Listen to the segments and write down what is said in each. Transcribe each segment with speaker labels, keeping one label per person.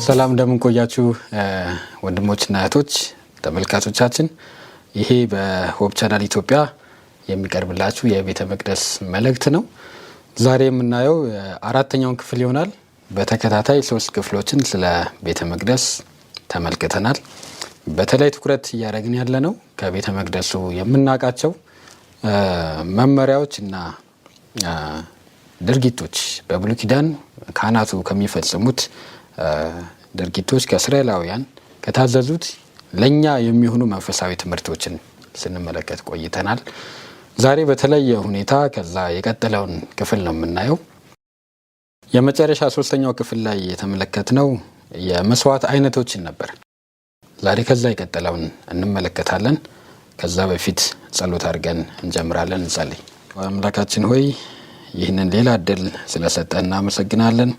Speaker 1: ሰላም እንደምን ቆያችሁ ወንድሞችና እህቶች ተመልካቾቻችን። ይሄ በሆፕ ቻናል ኢትዮጵያ የሚቀርብላችሁ የቤተ መቅደስ መልእክት ነው። ዛሬ የምናየው አራተኛውን ክፍል ይሆናል። በተከታታይ 3 ክፍሎችን ስለ ቤተ መቅደስ ተመልክተናል። በተለይ ትኩረት እያደረግን ያለነው ከቤተ መቅደሱ የምናውቃቸው መመሪያዎች እና ድርጊቶች በብሉይ ኪዳን ካህናቱ ከሚፈጽሙት ድርጊቶች ከእስራኤላውያን ከታዘዙት ለኛ የሚሆኑ መንፈሳዊ ትምህርቶችን ስንመለከት ቆይተናል። ዛሬ በተለየ ሁኔታ ከዛ የቀጠለውን ክፍል ነው የምናየው። የመጨረሻ 3ኛው ክፍል ላይ የተመለከትነው የመስዋዕት አይነቶችን ነበር። ዛሬ ከዛ የቀጠለውን እንመለከታለን። ከዛ በፊት ጸሎት አድርገን እንጀምራለን። እንጸልይ። አምላካችን ሆይ ይህንን ሌላ እድል ስለሰጠን እናመሰግናለን።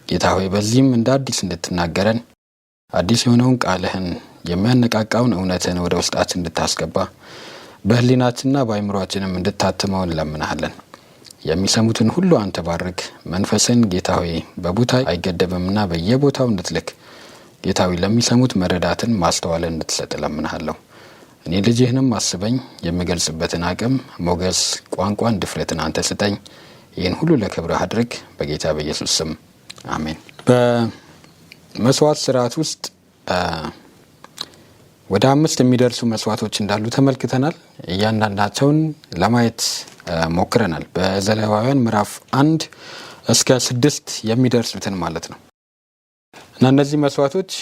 Speaker 1: ጌታ ሆይ በዚህም እንደ አዲስ እንድትናገረን አዲስ የሆነውን ቃልህን የሚያነቃቃውን እውነትን ወደ ውስጣችን እንድታስገባ በህሊናችንና በአእምሮአችንም እንድታትመው እንለምናለን። የሚሰሙትን ሁሉ አንተ ባርክ። መንፈስን ጌታ ሆይ በቦታ አይገደብምና በየቦታው እንድትልክ ጌታ ሆይ ለሚሰሙት መረዳትን ማስተዋልን እንድትሰጥ እለምናለሁ። እኔ ልጅህንም አስበኝ፣ የምገልጽበትን አቅም፣ ሞገስ፣ ቋንቋን፣ ድፍረትን አንተ ስጠኝ። ይህን ሁሉ ለክብርህ አድርግ። በጌታ በኢየሱስ ስም አሜን። በመስዋዕት ስርዓት ውስጥ ወደ 5 የሚደርሱ መስዋዕቶች እንዳሉ ተመልክተናል። እያንዳንዳቸውን ለማየት ሞክረናል። በዘሌዋውያን ምዕራፍ 1 እስከ 6 የሚደርሱትን ማለት ነው። እና እነዚህ መስዋዕቶች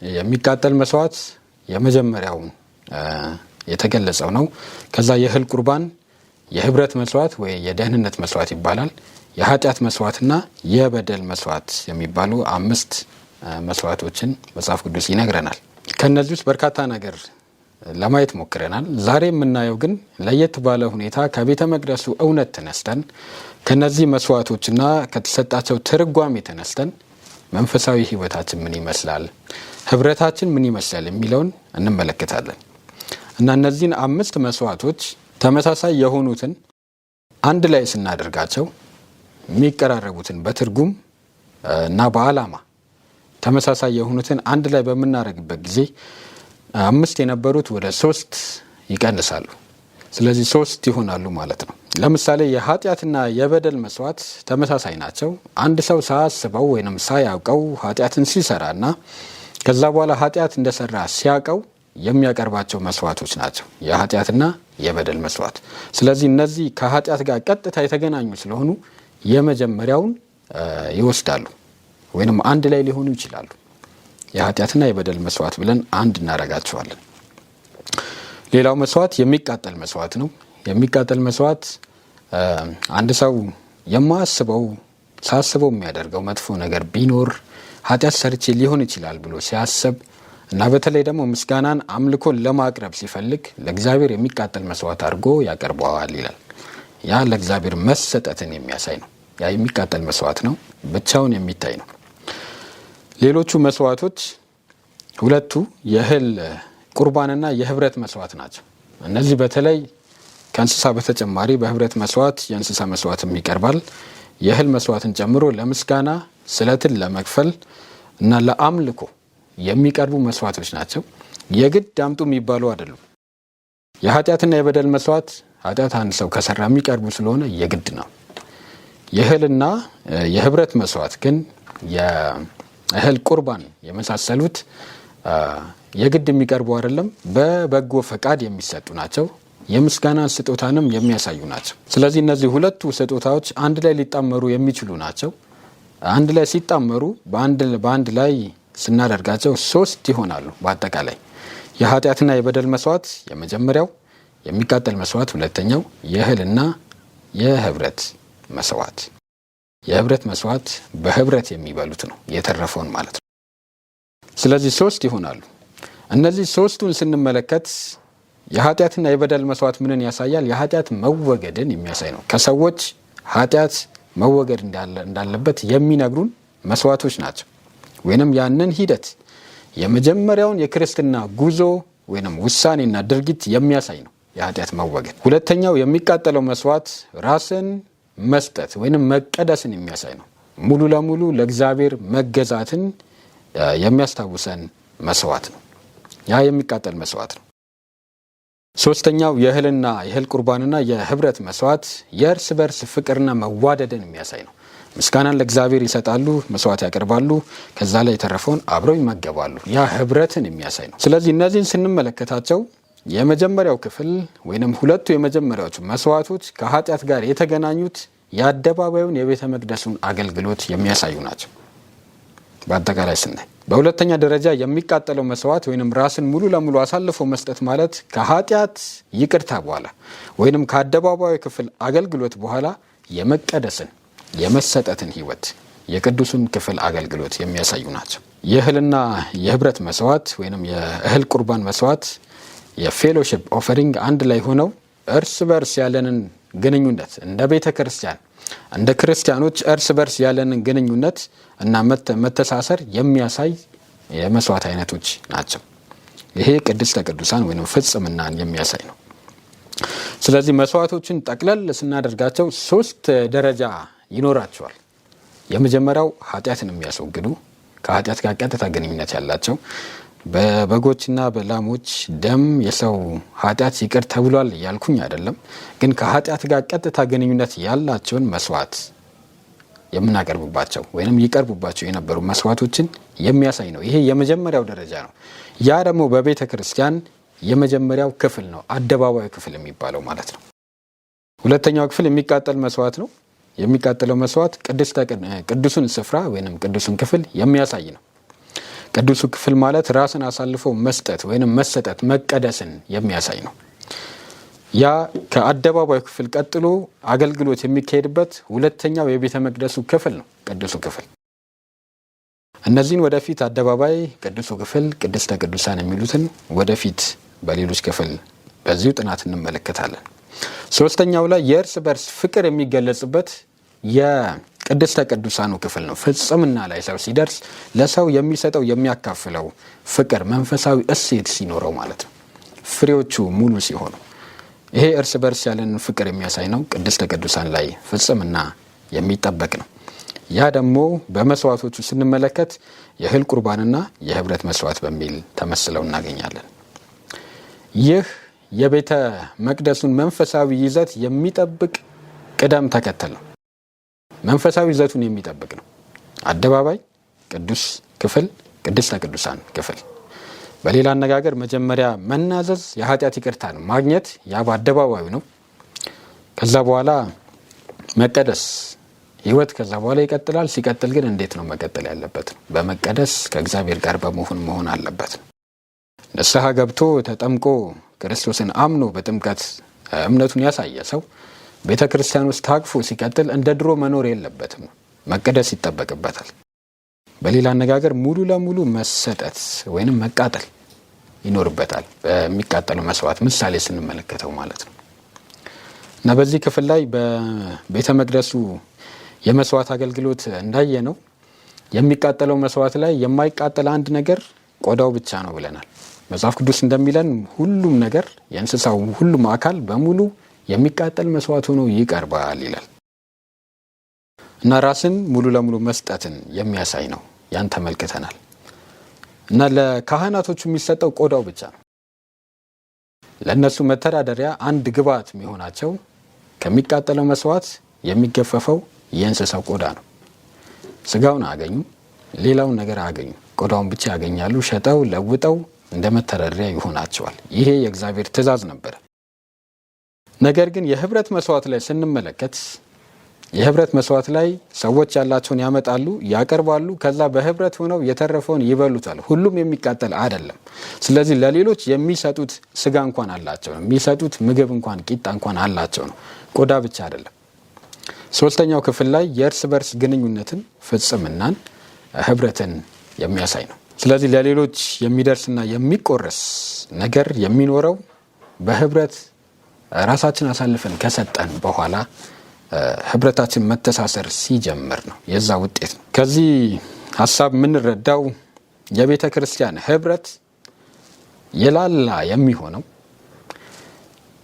Speaker 1: የሚቃጠል መስዋዕት የመጀመሪያውን የተገለጸው ነው። ከዛ የእህል ቁርባን፣ የህብረት መስዋዕት ወይ የደህንነት መስዋዕት ይባላል። የኃጢአት መስዋዕትና የበደል መስዋዕት የሚባሉ 5 መስዋዕቶችን መጽሐፍ ቅዱስ ይነግረናል። ከነዚህ ውስጥ በርካታ ነገር ለማየት ሞክረናል። ዛሬ የምናየው ግን ለየት ባለ ሁኔታ ከቤተ መቅደሱ እውነት ተነስተን ከነዚህ መስዋዕቶችና ከተሰጣቸው ትርጓሜ ተነስተን መንፈሳዊ ህይወታችን ምን ይመስላል፣ ህብረታችን ምን ይመስላል የሚለውን እንመለከታለን። እና እነዚህን 5 መስዋዕቶች ተመሳሳይ የሆኑትን አንድ ላይ ስናደርጋቸው የሚቀራረቡትን በትርጉም እና በዓላማ ተመሳሳይ የሆኑትን አንድ ላይ በምናደርግበት ጊዜ 5 የነበሩት ወደ 3 ይቀንሳሉ። ስለዚህ 3 ይሆናሉ ማለት ነው። ለምሳሌ የኃጢአትና የበደል መስዋዕት ተመሳሳይ ናቸው። አንድ ሰው ሳያስበው ወይንም ሳያውቀው ኃጢአትን ሲሰራና ከዛ በኋላ ኃጢአት እንደሰራ ሲያውቀው የሚያቀርባቸው መስዋዕቶች ናቸው፣ የኃጢአትና የበደል መስዋዕት። ስለዚህ እነዚህ ከኃጢአት ጋር ቀጥታ የተገናኙ ስለሆኑ የመጀመሪያውን ይወስዳሉ ወይንም አንድ ላይ ሊሆኑ ይችላሉ። የኃጢአትና የበደል መስዋዕት ብለን አንድ እናረጋቸዋለን። ሌላው መስዋዕት የሚቃጠል መስዋዕት ነው። የሚቃጠል መስዋዕት አንድ ሰው የማያስበው ሳስበው የሚያደርገው መጥፎ ነገር ቢኖር ኃጢአት ሰርቼ ሊሆን ይችላል ብሎ ሲያስብ እና በተለይ ደግሞ ምስጋናን አምልኮን ለማቅረብ ሲፈልግ ለእግዚአብሔር የሚቃጠል መስዋዕት አድርጎ ያቀርበዋል ይላል። ያ ለእግዚአብሔር መሰጠትን የሚያሳይ ነው። ያ የሚቃጠል መስዋዕት ነው፣ ብቻውን የሚታይ ነው። ሌሎቹ መስዋዕቶች ሁለቱ የእህል ቁርባንና የህብረት መስዋዕት ናቸው። እነዚህ በተለይ ከእንስሳ በተጨማሪ በህብረት መስዋዕት የእንስሳ መስዋዕትም ይቀርባል። የእህል መስዋዕትን ጨምሮ ለምስጋና ስለትን ለመክፈል እና ለአምልኮ የሚቀርቡ መስዋዕቶች ናቸው። የግድ አምጡ የሚባሉ አይደሉም። የኃጢአትና የበደል መስዋዕት ኃጢአት አንድ ሰው ከሰራ የሚቀርቡ ስለሆነ የግድ ነው። የእህልና የህብረት መስዋዕት ግን የእህል ቁርባን የመሳሰሉት የግድ የሚቀርቡ አይደለም፣ በበጎ ፈቃድ የሚሰጡ ናቸው። የምስጋና ስጦታንም የሚያሳዩ ናቸው። ስለዚህ እነዚህ ሁለቱ ስጦታዎች አንድ ላይ ሊጣመሩ የሚችሉ ናቸው። አንድ ላይ ሲጣመሩ በአንድ ላይ ስናደርጋቸው 3 ይሆናሉ። በአጠቃላይ የኃጢአትና የበደል መስዋዕት የመጀመሪያው፣ የሚቃጠል መስዋዕት ሁለተኛው፣ የእህልና የህብረት መስዋዕት። የህብረት መስዋዕት በህብረት የሚበሉት ነው፣ የተረፈውን ማለት ነው። ስለዚህ 3 ይሆናሉ። እነዚህ 3ቱን ስንመለከት የኃጢአትና የበደል መስዋዕት ምንን ያሳያል? የኃጢአት መወገድን የሚያሳይ ነው። ከሰዎች ኃጢአት መወገድ እንዳለበት የሚነግሩን መስዋዕቶች ናቸው። ወይንም ያንን ሂደት የመጀመሪያውን የክርስትና ጉዞ ወይንም ውሳኔና ድርጊት የሚያሳይ ነው የኃጢአት መወገድ። ሁለተኛው የሚቃጠለው መስዋዕት ራስን መስጠት ወይንም መቀደስን የሚያሳይ ነው። ሙሉ ለሙሉ ለእግዚአብሔር መገዛትን የሚያስታውሰን መስዋዕት ነው። ያ የሚቃጠል መስዋዕት ነው። ሶስተኛው የእህል ቁርባንና የህብረት መስዋዕት የእርስ በርስ ፍቅርና መዋደድን የሚያሳይ ነው። ምስጋናን ለእግዚአብሔር ይሰጣሉ፣ መስዋዕት ያቀርባሉ፣ ከዛ ላይ የተረፈውን አብረው ይመገባሉ። ያ ህብረትን የሚያሳይ ነው። ስለዚህ እነዚህን ስንመለከታቸው የመጀመሪያው ክፍል ወይንም ሁለቱ የመጀመሪያዎቹ መስዋዕቶች ከኃጢአት ጋር የተገናኙት የአደባባዩን የቤተ መቅደሱን አገልግሎት የሚያሳዩ ናቸው በአጠቃላይ ስናይ። በሁለተኛ ደረጃ የሚቃጠለው መስዋዕት ወይንም ራስን ሙሉ ለሙሉ አሳልፎ መስጠት ማለት ከኃጢአት ይቅርታ በኋላ ወይንም ከአደባባዩ ክፍል አገልግሎት በኋላ የመቀደስን የመሰጠትን ህይወት የቅዱሱን ክፍል አገልግሎት የሚያሳዩ ናቸው። የእህልና የህብረት መስዋዕት ወይንም የእህል ቁርባን መስዋዕት የፌሎሺፕ ኦፈሪንግ አንድ ላይ ሆነው እርስ በርስ ያለንን ግንኙነት እንደ ቤተ ክርስቲያን እንደ ክርስቲያኖች እርስ በርስ ያለንን ግንኙነት እና መተሳሰር የሚያሳይ የመስዋዕት አይነቶች ናቸው። ይሄ ቅድስተ ቅዱሳን ወይም ፍጽምናን የሚያሳይ ነው። ስለዚህ መስዋዕቶችን ጠቅለል ስናደርጋቸው 3 ደረጃ ይኖራቸዋል። የመጀመሪያው ኃጢአትን የሚያስወግዱ ከኃጢአት ጋር ቀጥታ ግንኙነት ያላቸው በበጎችና በላሞች ደም የሰው ኃጢአት ይቅር ተብሏል ያልኩኝ አይደለም፣ ግን ከኃጢአት ጋር ቀጥታ ግንኙነት ያላቸውን መስዋዕት የምናቀርብባቸው ወይንም ይቀርቡባቸው የነበሩ መስዋዕቶችን የሚያሳይ ነው። ይሄ የመጀመሪያው ደረጃ ነው። ያ ደግሞ በቤተ ክርስቲያን የመጀመሪያው ክፍል ነው፣ አደባባዩ ክፍል የሚባለው ማለት ነው። ሁለተኛው ክፍል የሚቃጠል መስዋዕት ነው። የሚቃጠለው መስዋዕት ቅዱሱን ስፍራ ወይንም ቅዱሱን ክፍል የሚያሳይ ነው። ቅዱሱ ክፍል ማለት ራስን አሳልፎ መስጠት ወይንም መሰጠት መቀደስን የሚያሳይ ነው። ያ ከአደባባዩ ክፍል ቀጥሎ አገልግሎት የሚካሄድበት ሁለተኛው የቤተ መቅደሱ ክፍል ነው፣ ቅዱሱ ክፍል። እነዚህን ወደፊት አደባባይ፣ ቅዱሱ ክፍል፣ ቅድስተ ቅዱሳን የሚሉትን ወደፊት በሌሎች ክፍል በዚሁ ጥናት እንመለከታለን። ሶስተኛው ላይ የእርስ በርስ ፍቅር የሚገለጽበት የቅድስተ ቅዱሳኑ ክፍል ነው። ፍጽምና ላይ ሰው ሲደርስ ለሰው የሚሰጠው የሚያካፍለው ፍቅር መንፈሳዊ እሴት ሲኖረው ማለት ነው፣ ፍሬዎቹ ሙሉ ሲሆኑ ይሄ እርስ በርስ ያለን ፍቅር የሚያሳይ ነው። ቅድስተ ቅዱሳን ላይ ፍጽምና የሚጠበቅ ነው። ያ ደግሞ በመስዋዕቶቹ ስንመለከት የእህል ቁርባንና የህብረት መስዋዕት በሚል ተመስለው እናገኛለን። ይህ የቤተ መቅደሱን መንፈሳዊ ይዘት የሚጠብቅ ቅደም ተከተል ነው። መንፈሳዊ ይዘቱን የሚጠብቅ ነው። አደባባይ፣ ቅዱስ ክፍል፣ ቅድስተ ቅዱሳን ክፍል። በሌላ አነጋገር መጀመሪያ መናዘዝ የኃጢአት ይቅርታን ማግኘት ያ በአደባባዩ ነው። ከዛ በኋላ መቀደስ ህይወት ከዛ በኋላ ይቀጥላል። ሲቀጥል ግን እንዴት ነው መቀጠል ያለበት? በመቀደስ ከእግዚአብሔር ጋር መሆን አለበት። ንስሐ ገብቶ ተጠምቆ ክርስቶስን አምኖ በጥምቀት እምነቱን ያሳየ ሰው ቤተ ክርስቲያን ውስጥ ታቅፎ ሲቀጥል እንደ ድሮ መኖር የለበትም፣ መቀደስ ይጠበቅበታል። በሌላ አነጋገር ሙሉ ለሙሉ መሰጠት ወይንም መቃጠል ይኖርበታል፣ በሚቃጠለው መስዋዕት ምሳሌ ስንመለከተው ማለት ነው። እና በዚህ ክፍል ላይ በቤተ መቅደሱ የመስዋዕት አገልግሎት እንዳየ ነው የሚቃጠለው መስዋዕት ላይ የማይቃጠል አንድ ነገር ቆዳው ብቻ ነው ብለናል። መጽሐፍ ቅዱስ እንደሚለን ሁሉም ነገር የእንስሳው ሁሉም አካል በሙሉ የሚቃጠል መስዋዕት ሆኖ ይቀርባል ይላል። እና ራስን ሙሉ ለሙሉ መስጠትን የሚያሳይ ነው። ያን ተመልክተናል። እና ለካህናቶቹ የሚሰጠው ቆዳው ብቻ ነው። ለእነሱ መተዳደሪያ አንድ ግብዓት የሚሆናቸው ከሚቃጠለው መስዋዕት የሚገፈፈው የእንስሳው ቆዳ ነው። ስጋውን አያገኙ፣ ሌላውን ነገር አያገኙ፣ ቆዳውን ብቻ ያገኛሉ። ሸጠው ለውጠው እንደ መተዳደሪያ ይሆናቸዋል። ይሄ የእግዚአብሔር ትእዛዝ ነበር። ነገር ግን የህብረት መስዋዕት ላይ ስንመለከት የህብረት መስዋዕት ላይ ሰዎች ያላቸውን ያመጣሉ፣ ያቀርባሉ። ከዛ በህብረት ሆነው የተረፈውን ይበሉታል። ሁሉም የሚቃጠል አይደለም። ስለዚህ ለሌሎች የሚሰጡት ስጋ እንኳን አላቸው፣ የሚሰጡት ምግብ እንኳን ቂጣ እንኳን አላቸው ነው፣ ቆዳ ብቻ አይደለም። ሶስተኛው ክፍል ላይ የእርስ በርስ ግንኙነትን፣ ፍጽምናን፣ ህብረትን የሚያሳይ ነው። ስለዚህ ለሌሎች የሚደርስና የሚቆረስ ነገር የሚኖረው በህብረት ራሳችን አሳልፈን ከሰጠን በኋላ ህብረታችን መተሳሰር ሲጀምር ነው፣ የዛ ውጤት ነው። ከዚህ ሀሳብ የምንረዳው የቤተ ክርስቲያን ህብረት የላላ የሚሆነው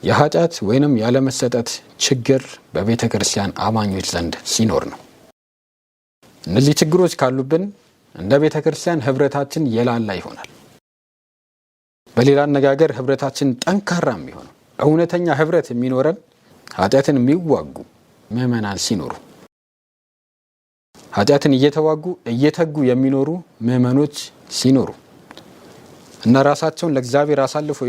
Speaker 1: የኃጢአት ወይንም ያለመሰጠት ችግር በቤተ ክርስቲያን አማኞች ዘንድ ሲኖር ነው። እነዚህ ችግሮች ካሉብን እንደ ቤተ ክርስቲያን ህብረታችን የላላ ይሆናል። በሌላ አነጋገር ህብረታችን ጠንካራ የሚሆነው እውነተኛ ህብረት የሚኖረን ኃጢአትን የሚዋጉ ምእመናን ሲኖሩ፣ ኃጢአትን እየተጉ የሚኖሩ ምእመኖች ሲኖሩ እና ራሳቸውን ለእግዚአብሔር አሳልፈው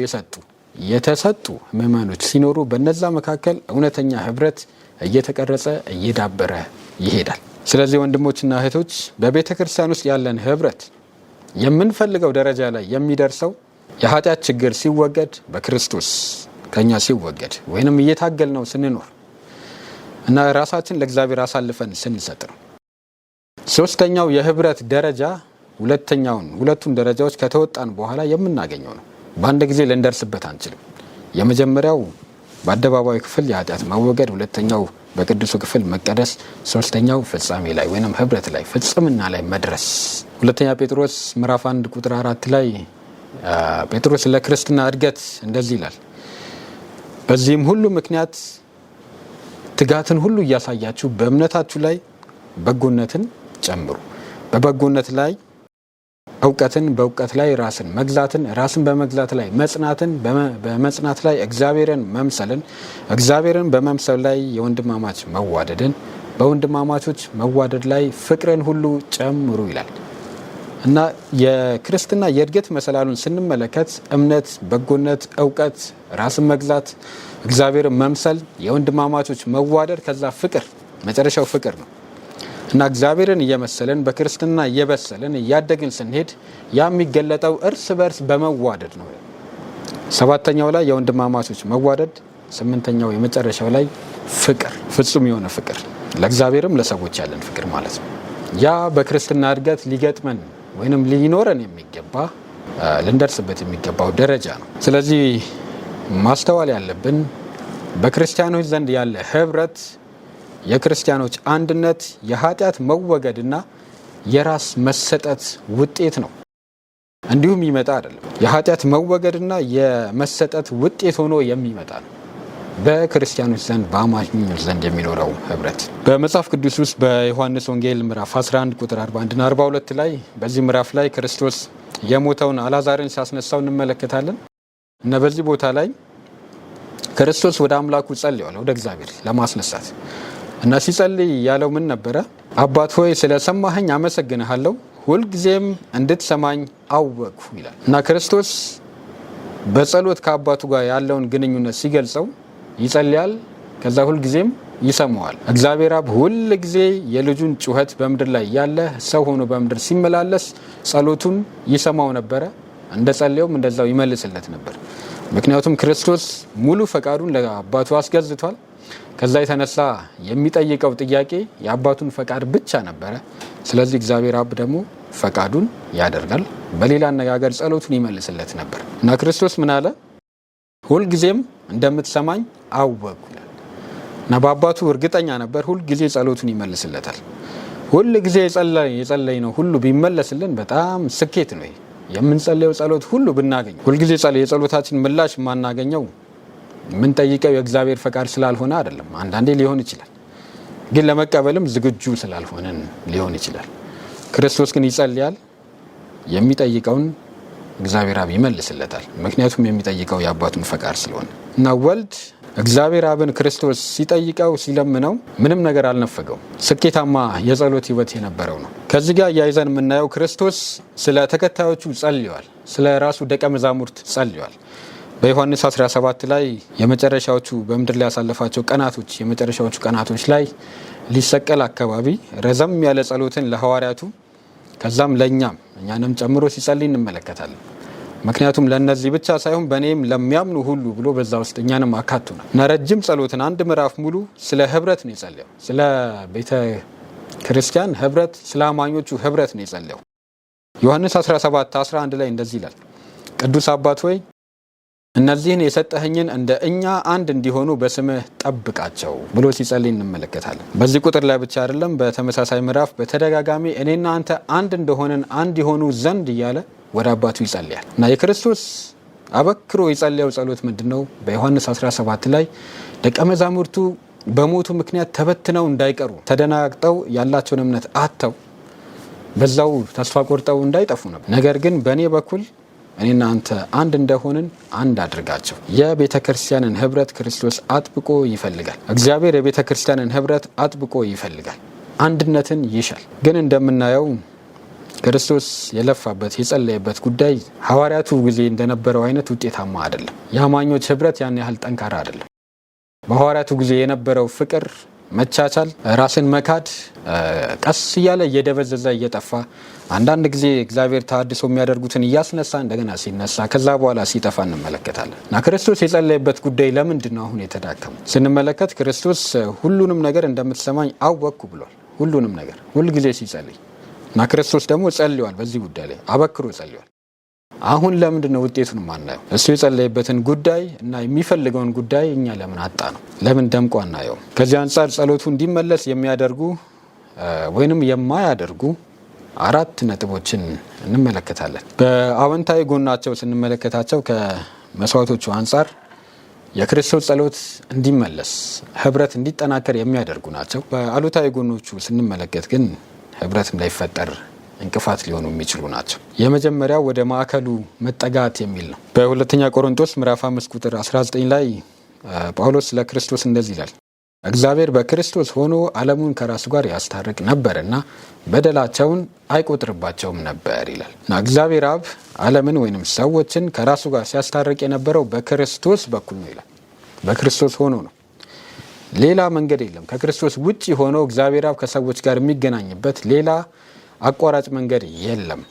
Speaker 1: የተሰጡ ምእመኖች ሲኖሩ በነዛ መካከል እውነተኛ ህብረት እየተቀረጸ እየዳበረ ይሄዳል። ስለዚህ ወንድሞችና እህቶች በቤተ ክርስቲያን ውስጥ ያለን ህብረት የምንፈልገው ደረጃ ላይ የሚደርሰው የኃጢአት ችግር ሲወገድ፣ በክርስቶስ ከኛ ሲወገድ ወይንም እየታገል ነው ስንኖር እና ራሳችን ለእግዚአብሔር አሳልፈን ስንሰጥ ነው። ሶስተኛው የህብረት ደረጃ ሁለቱን ደረጃዎች ከተወጣን በኋላ የምናገኘው ነው። በአንድ ጊዜ ልንደርስበት አንችልም። የመጀመሪያው በአደባባይ ክፍል የኃጢአት መወገድ፣ ሁለተኛው በቅዱሱ ክፍል መቀደስ፣ ሶስተኛው ፍጻሜ ላይ ወይንም ህብረት ላይ ፍጽምና ላይ መድረስ። ሁለተኛ ጴጥሮስ ምዕራፍ 1 ቁጥር 4 ላይ ጴጥሮስ ለክርስትና እድገት እንደዚህ ይላል፣ በዚህም ሁሉ ምክንያት ትጋትን ሁሉ እያሳያችሁ በእምነታችሁ ላይ በጎነትን ጨምሩ፣ በበጎነት ላይ እውቀትን፣ በእውቀት ላይ ራስን መግዛትን፣ ራስን በመግዛት ላይ መጽናትን፣ በመጽናት ላይ እግዚአብሔርን መምሰልን፣ እግዚአብሔርን በመምሰል ላይ የወንድማማች መዋደድን፣ በወንድማማቾች መዋደድ ላይ ፍቅርን ሁሉ ጨምሩ ይላል እና የክርስትና የእድገት መሰላሉን ስንመለከት እምነት፣ በጎነት፣ እውቀት፣ ራስን መግዛት፣ እግዚአብሔርን መምሰል፣ የወንድማማቾች መዋደድ፣ ከዛ ፍቅር፣ መጨረሻው ፍቅር ነው እና እግዚአብሔርን እየመሰለን በክርስትና እየበሰለን እያደግን ስንሄድ ያ የሚገለጠው እርስ በርስ በመዋደድ ነው። ሰባተኛው ላይ የወንድማማቾች መዋደድ፣ ስምንተኛው የመጨረሻው ላይ ፍቅር፣ ፍጹም የሆነ ፍቅር፣ ለእግዚአብሔርም ለሰዎች ያለን ፍቅር ማለት ነው። ያ በክርስትና እድገት ሊገጥመን ወይንም ሊኖረን የሚገባ ልንደርስበት የሚገባው ደረጃ ነው። ስለዚህ ማስተዋል ያለብን በክርስቲያኖች ዘንድ ያለ ህብረት የክርስቲያኖች አንድነት የኃጢአት መወገድና የራስ መሰጠት ውጤት ነው። እንዲሁም ይመጣ አይደለም። የኃጢአት መወገድና የመሰጠት ውጤት ሆኖ የሚመጣ ነው። በክርስቲያኖች ዘንድ በአማኞች ዘንድ የሚኖረው ህብረት በመጽሐፍ ቅዱስ ውስጥ በዮሐንስ ወንጌል ምዕራፍ 11 ቁጥር 41 እና 42 ላይ በዚህ ምዕራፍ ላይ ክርስቶስ የሞተውን አልዓዛርን ሲያስነሳው እንመለከታለን እና በዚህ ቦታ ላይ ክርስቶስ ወደ አምላኩ ጸልዮአል፣ ወደ እግዚአብሔር ለማስነሳት እና ሲጸልይ ያለው ምን ነበረ? አባት ሆይ ስለሰማኸኝ አመሰግንሃለሁ፣ ሁልጊዜም እንድትሰማኝ አወቅሁ ይላል እና ክርስቶስ በጸሎት ከአባቱ ጋር ያለውን ግንኙነት ሲገልጸው ይጸልያል፣ ከዛ ሁልጊዜም ይሰማዋል። እግዚአብሔር አብ ሁልጊዜ የልጁን ጩኸት በምድር ላይ ያለ ሰው ሆኖ በምድር ሲመላለስ ጸሎቱን ይሰማው ነበረ፣ እንደ ጸለየውም እንደዛው ይመልስለት ነበር። ምክንያቱም ክርስቶስ ሙሉ ፈቃዱን ለአባቱ አስገዝቷል። ከዛ የተነሳ የሚጠይቀው ጥያቄ የአባቱን ፈቃድ ብቻ ነበረ። ስለዚህ እግዚአብሔር አብ ደግሞ ፈቃዱን ያደርጋል። በሌላ አነጋገር ጸሎቱን ይመልስለት ነበር እና ክርስቶስ ምን አለ? ሁልጊዜም እንደምትሰማኝ አወቅሁ እና በአባቱ እርግጠኛ ነበር። ሁልጊዜ ጸሎቱን ይመልስለታል። ሁልጊዜ የጸለይ ነው ሁሉ ቢመለስልን በጣም ስኬት ነው። የምንጸለየው ጸሎት ሁሉ ብናገኝ፣ ሁልጊዜ የጸሎታችን ምላሽ የማናገኘው የምንጠይቀው የእግዚአብሔር ፈቃድ ስላልሆነ አይደለም። አንዳንዴ ሊሆን ይችላል፣ ግን ለመቀበልም ዝግጁ ስላልሆነን ሊሆን ይችላል። ክርስቶስ ግን ይጸልያል፣ የሚጠይቀውን እግዚአብሔር አብ ይመልስለታል። ምክንያቱም የሚጠይቀው የአባቱን ፈቃድ ስለሆነ እና ወልድ እግዚአብሔር አብን ክርስቶስ ሲጠይቀው ሲለምነው ምንም ነገር አልነፈገው፣ ስኬታማ የጸሎት ህይወት የነበረው ነው። ከዚህ ጋር እያይዘን የምናየው ክርስቶስ ስለ ተከታዮቹ ጸልዮአል፣ ስለ ራሱ ደቀ መዛሙርት ጸልዮአል። በዮሐንስ 17 ላይ የመጨረሻዎቹ በምድር ላይ ያሳለፋቸው ቀናቶች የመጨረሻዎቹ ቀናቶች ላይ ሊሰቀል አካባቢ ረዘም ያለ ጸሎትን ለሐዋርያቱ ከዛም እኛንም ጨምሮ ሲጸልይ እንመለከታለን። ምክንያቱም ለነዚህ ብቻ ሳይሆን በእኔም ለሚያምኑ ሁሉ ብሎ በዛ ውስጥ እኛንም አካቱናል እና ረጅም ጸሎትን አንድ ምዕራፍ ሙሉ ስለ ህብረት ነው የጸለየው። ስለ ቤተ ክርስቲያን ህብረት፣ ስለ አማኞቹ ህብረት ነው የጸለየው። ዮሐንስ 17:11 ላይ እንደዚህ ይላል፣ ቅዱስ አባት ሆይ እነዚህን የሰጠኸኝን እንደ እኛ አንድ እንዲሆኑ በስምህ ጠብቃቸው ብሎ ሲጸልይ እንመለከታለን። በዚህ ቁጥር ላይ ብቻ አይደለም፣ በተመሳሳይ ምዕራፍ በተደጋጋሚ እኔና አንተ አንድ እንደሆነን አንድ የሆኑ ዘንድ እያለ ወደ አባቱ ይጸልያል እና የክርስቶስ አበክሮ የጸለየው ጸሎት ምንድነው? በዮሐንስ 17 ላይ ደቀ መዛሙርቱ በሞቱ ምክንያት ተበትነው እንዳይቀሩ፣ ተደናግጠው ያላቸውን እምነት አጥተው በዛው ተስፋ ቆርጠው እንዳይጠፉ ነበር። ነገር ግን በእኔ በኩል እኔና አንተ አንድ እንደሆንን አንድ አድርጋቸው። የቤተ ክርስቲያንን ህብረት ክርስቶስ አጥብቆ ይፈልጋል። እግዚአብሔር የቤተ ክርስቲያንን ህብረት አጥብቆ ይፈልጋል፣ አንድነትን ይሻል። ግን እንደምናየው ክርስቶስ የለፋበት የጸለየበት ጉዳይ ሐዋርያቱ ጊዜ እንደነበረው አይነት ውጤታማ አይደለም። የአማኞች ህብረት ያን ያህል ጠንካራ አይደለም። በሐዋርያቱ ጊዜ የነበረው ፍቅር፣ መቻቻል፣ ራስን መካድ ቀስ እያለ እየደበዘዘ እየጠፋ አንዳንድ ጊዜ እግዚአብሔር ተሐድሶ የሚያደርጉትን እያስነሳ እንደገና ሲነሳ ከዛ በኋላ ሲጠፋ እንመለከታለን። እና ክርስቶስ የጸለየበት ጉዳይ ለምንድን ነው አሁን የተዳከመው ስንመለከት ክርስቶስ ሁሉንም ነገር እንደምትሰማኝ አወቅኩ ብሏል። ሁሉንም ነገር ሁልጊዜ ሲጸልይ እና ክርስቶስ ደግሞ ጸልዋል። በዚህ ጉዳይ ላይ አበክሮ ጸልዋል። አሁን ለምንድን ነው ውጤቱን ማናየው? እሱ የጸለየበትን ጉዳይ እና የሚፈልገውን ጉዳይ እኛ ለምን አጣ ነው? ለምን ደምቆ አናየው? ከዚህ አንጻር ጸሎቱ እንዲመለስ የሚያደርጉ ወይንም የማያደርጉ 4 ነጥቦችን እንመለከታለን። በአዎንታዊ ጎናቸው ስንመለከታቸው ከመስዋዕቶቹ አንጻር የክርስቶስ ጸሎት እንዲመለስ ህብረት እንዲጠናከር የሚያደርጉ ናቸው። በአሉታዊ ጎኖቹ ስንመለከት ግን ህብረት እንዳይፈጠር እንቅፋት ሊሆኑ የሚችሉ ናቸው። የመጀመሪያው ወደ ማዕከሉ መጠጋት የሚል ነው። በሁለተኛ ቆሮንቶስ ምዕራፍ 5 ቁጥር 19 ላይ ጳውሎስ ስለ ክርስቶስ እንደዚህ ይላል፣ እግዚአብሔር በክርስቶስ ሆኖ ዓለሙን ከራሱ ጋር ያስታርቅ ነበርና በደላቸውን አይቆጥርባቸውም ነበር ይላል እና እግዚአብሔር አብ ዓለምን ወይንም ሰዎችን ከራሱ ጋር ሲያስታርቅ የነበረው በክርስቶስ በኩል ነው ይላል። በክርስቶስ ሆኖ ነው። ሌላ መንገድ የለም። ከክርስቶስ ውጪ ሆኖ እግዚአብሔር አብ ከሰዎች ጋር የሚገናኝበት ሌላ አቋራጭ መንገድ የለም።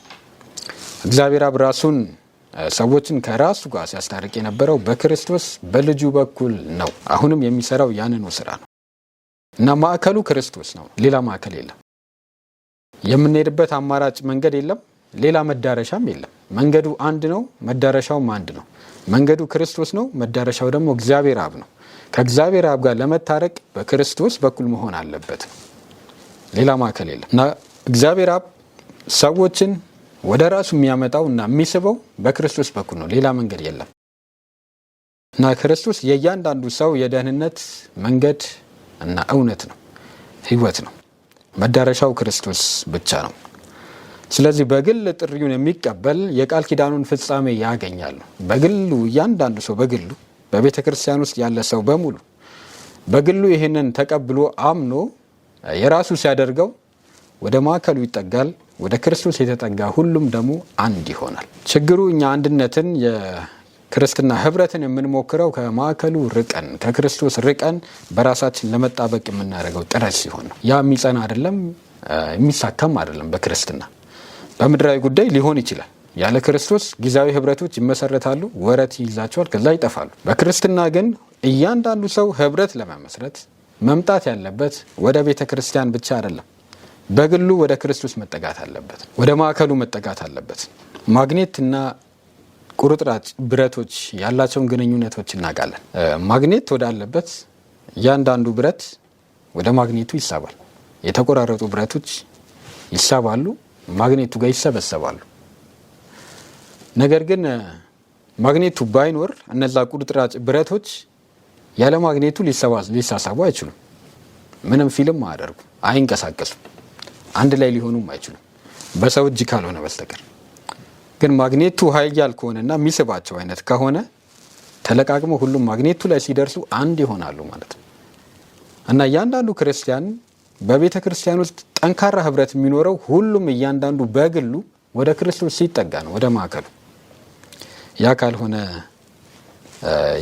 Speaker 1: እግዚአብሔር አብ ራሱን ሰዎችን ከራሱ ጋር ሲያስታርቅ የነበረው በክርስቶስ በልጁ በኩል ነው። አሁንም የሚሰራው ያንኑ ስራ ነው እና ማዕከሉ ክርስቶስ ነው። ሌላ ማዕከል የለም። የምንሄድበት አማራጭ መንገድ የለም። ሌላ መዳረሻም የለም። መንገዱ አንድ ነው፣ መዳረሻውም አንድ ነው። መንገዱ ክርስቶስ ነው፣ መዳረሻው ደግሞ እግዚአብሔር አብ ነው። ከእግዚአብሔር አብ ጋር ለመታረቅ በክርስቶስ በኩል መሆን አለበት። ሌላ ማዕከል የለም እና እግዚአብሔር አብ ሰዎችን ወደ ራሱ የሚያመጣው እና የሚስበው በክርስቶስ በኩል ነው። ሌላ መንገድ የለም እና ክርስቶስ የእያንዳንዱ ሰው የደህንነት መንገድ እና እውነት ነው፣ ህይወት ነው። መዳረሻው ክርስቶስ ብቻ ነው። ስለዚህ በግል ጥሪውን የሚቀበል የቃል ኪዳኑን ፍጻሜ ያገኛል። በግሉ እያንዳንዱ ሰው በግሉ በቤተ ክርስቲያን ውስጥ ያለ ሰው በሙሉ በግሉ ይህንን ተቀብሎ አምኖ የራሱ ሲያደርገው ወደ ማዕከሉ ይጠጋል። ወደ ክርስቶስ የተጠጋ ሁሉም ደግሞ አንድ ይሆናል። ችግሩ እኛ አንድነትን የክርስትና ህብረትን የምንሞክረው ከማዕከሉ ርቀን ከክርስቶስ ርቀን በራሳችን ለመጣበቅ የምናደርገው ጥረት ሲሆን ነው። ያ የሚጸና አይደለም፣ የሚሳካም አይደለም። በክርስትና በምድራዊ ጉዳይ ሊሆን ይችላል። ያለ ክርስቶስ ጊዜያዊ ህብረቶች ይመሰረታሉ፣ ወረት ይይዛቸዋል፣ ከዛ ይጠፋሉ። በክርስትና ግን እያንዳንዱ ሰው ህብረት ለመመስረት መምጣት ያለበት ወደ ቤተ ክርስቲያን ብቻ አይደለም፣ በግሉ ወደ ክርስቶስ መጠጋት አለበት፣ ወደ ማዕከሉ መጠጋት አለበት። ማግኔትና ቁርጥራጭ ብረቶች ያላቸውን ግንኙነቶች እናውቃለን። ማግኔት ወዳለበት እያንዳንዱ ብረት ወደ ማግኔቱ ይሳባል። የተቆራረጡ ብረቶች ይሳባሉ፣ ማግኔቱ ጋር ይሰበሰባሉ። ነገር ግን ማግኔቱ ባይኖር እነዛ ቁርጥራጭ ብረቶች ያለ ማግኔቱ ሊሳሳቡ አይችሉም። ምንም ፊልም አያደርጉ፣ አይንቀሳቀሱም፣ አንድ ላይ ሊሆኑም አይችሉም በሰው እጅ ካልሆነ በስተቀር። ግን ማግኔቱ ኃያል ከሆነና የሚስባቸው አይነት ከሆነ ተለቃቅሞ ሁሉም ማግኔቱ ላይ ሲደርሱ አንድ ይሆናሉ ማለት ነው እና እያንዳንዱ ክርስቲያን በቤተ ክርስቲያን ውስጥ ጠንካራ ህብረት የሚኖረው ሁሉም እያንዳንዱ በግሉ ወደ ክርስቶስ ሲጠጋ ነው፣ ወደ ማዕከሉ። ያ ካልሆነ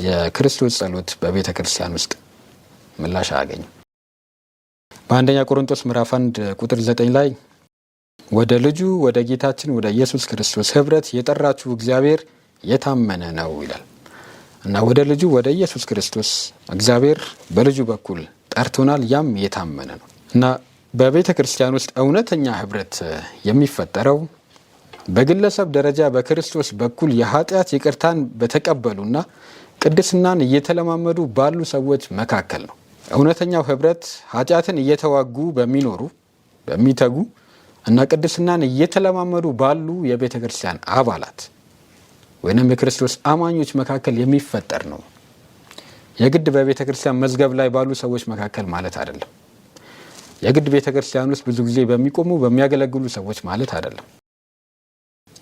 Speaker 1: የክርስቶስ ጸሎት በቤተ ክርስቲያን ውስጥ ምላሽ አያገኝም። በአንደኛ ቆሮንቶስ ምዕራፍ 1 ቁጥር 9 ላይ ወደ ልጁ ወደ ጌታችን ወደ ኢየሱስ ክርስቶስ ህብረት የጠራችሁ እግዚአብሔር የታመነ ነው ይላል እና ወደ ልጁ ወደ ኢየሱስ ክርስቶስ እግዚአብሔር በልጁ በኩል ጠርቶናል። ያም የታመነ ነው እና በቤተ ክርስቲያን ውስጥ እውነተኛ ህብረት የሚፈጠረው በግለሰብ ደረጃ በክርስቶስ በኩል የኃጢአት ይቅርታን በተቀበሉና ቅድስናን እየተለማመዱ ባሉ ሰዎች መካከል ነው። እውነተኛው ህብረት ኃጢአትን እየተዋጉ በሚኖሩ በሚተጉ እና ቅድስናን እየተለማመዱ ባሉ የቤተ ክርስቲያን አባላት ወይንም የክርስቶስ አማኞች መካከል የሚፈጠር ነው። የግድ በቤተ ክርስቲያን መዝገብ ላይ ባሉ ሰዎች መካከል ማለት አይደለም። የግድ ቤተክርስቲያን ውስጥ ብዙ ጊዜ በሚቆሙ በሚያገለግሉ ሰዎች ማለት አይደለም።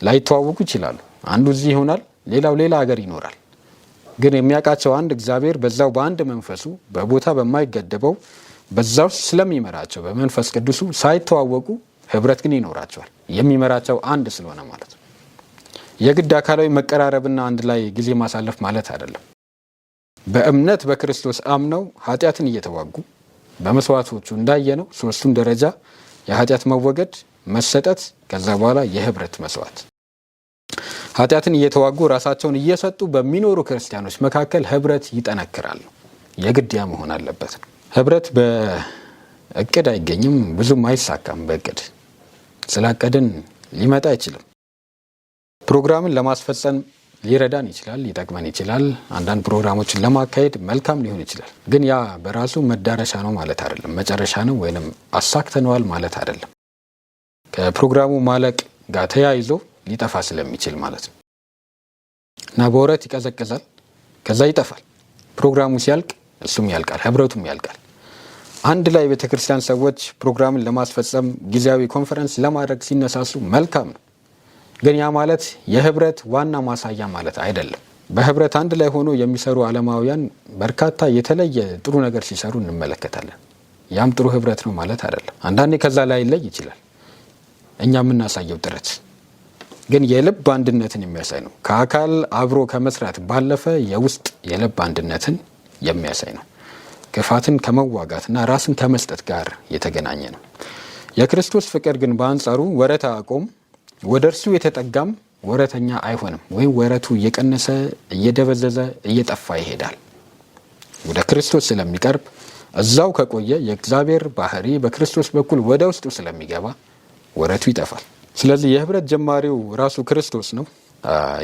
Speaker 1: ላይተዋወቁ ይችላሉ። አንዱ እዚህ ይሆናል፣ ሌላው ሌላ ሀገር ይኖራል። ግን የሚያውቃቸው አንድ እግዚአብሔር በዛው በአንድ መንፈሱ በቦታ በማይገደበው በዛው ስለሚመራቸው በመንፈስ ቅዱሱ ሳይተዋወቁ ህብረት ግን ይኖራቸዋል። የሚመራቸው አንድ ስለሆነ ማለት ነው። የግድ አካላዊ መቀራረብና አንድ ላይ ጊዜ ማሳለፍ ማለት አይደለም። በእምነት በክርስቶስ አምነው ኃጢአትን እየተዋጉ በመስዋዕቶቹ እንዳየነው ሶስቱን ደረጃ የኃጢአት መወገድ፣ መሰጠት፣ ከዛ በኋላ የህብረት መስዋዕት። ኃጢአትን እየተዋጉ ራሳቸውን እየሰጡ በሚኖሩ ክርስቲያኖች መካከል ህብረት ይጠነክራል። የግድ ያ መሆን አለበት። ህብረት በእቅድ አይገኝም፣ ብዙም አይሳካም። በእቅድ ስላቀድን ሊመጣ አይችልም። ፕሮግራምን ለማስፈጸም ሊረዳን ይችላል፣ ሊጠቅመን ይችላል። አንዳንድ ፕሮግራሞችን ለማካሄድ መልካም ሊሆን ይችላል። ግን ያ በራሱ መዳረሻ ነው ማለት አይደለም። መጨረሻ ነው ወይንም አሳክተነዋል ማለት አይደለም። ከፕሮግራሙ ማለቅ ጋር ተያይዞ ሊጠፋ ስለሚችል ማለት ነው እና በወረት ይቀዘቅዛል፣ ከዛ ይጠፋል። ፕሮግራሙ ሲያልቅ እሱም ያልቃል፣ ህብረቱም ያልቃል። አንድ ላይ ቤተክርስቲያን ሰዎች ፕሮግራምን ለማስፈጸም ጊዜያዊ ኮንፈረንስ ለማድረግ ሲነሳሱ መልካም ነው። ግን ያ ማለት የህብረት ዋና ማሳያ ማለት አይደለም። በህብረት አንድ ላይ ሆኖ የሚሰሩ ዓለማውያን በርካታ የተለየ ጥሩ ነገር ሲሰሩ እንመለከታለን። ያም ጥሩ ህብረት ነው ማለት አይደለም። አንዳንዴ ከዛ ላይ ይለይ ይችላል እኛ የምናሳየው ጥረት፣ ግን የልብ አንድነትን የሚያሳይ ነው። ከአካል አብሮ ከመስራት ባለፈ የውስጥ የልብ አንድነትን የሚያሳይ ነው። ክፋትን ከመዋጋትና ራስን ከመስጠት ጋር የተገናኘ ነው። የክርስቶስ ፍቅር ግን በአንጻሩ ወረት አያቆም፣ ወደ እርሱ የተጠጋም ወረተኛ አይሆንም፣ ወይም ወረቱ እየቀነሰ እየደበዘዘ እየጠፋ ይሄዳል። ወደ ክርስቶስ ስለሚቀርብ እዛው ከቆየ የእግዚአብሔር ባህሪ በክርስቶስ በኩል ወደ ውስጡ ስለሚገባ ወረቱ ይጠፋል። ስለዚህ የህብረት ጀማሪው ራሱ ክርስቶስ ነው።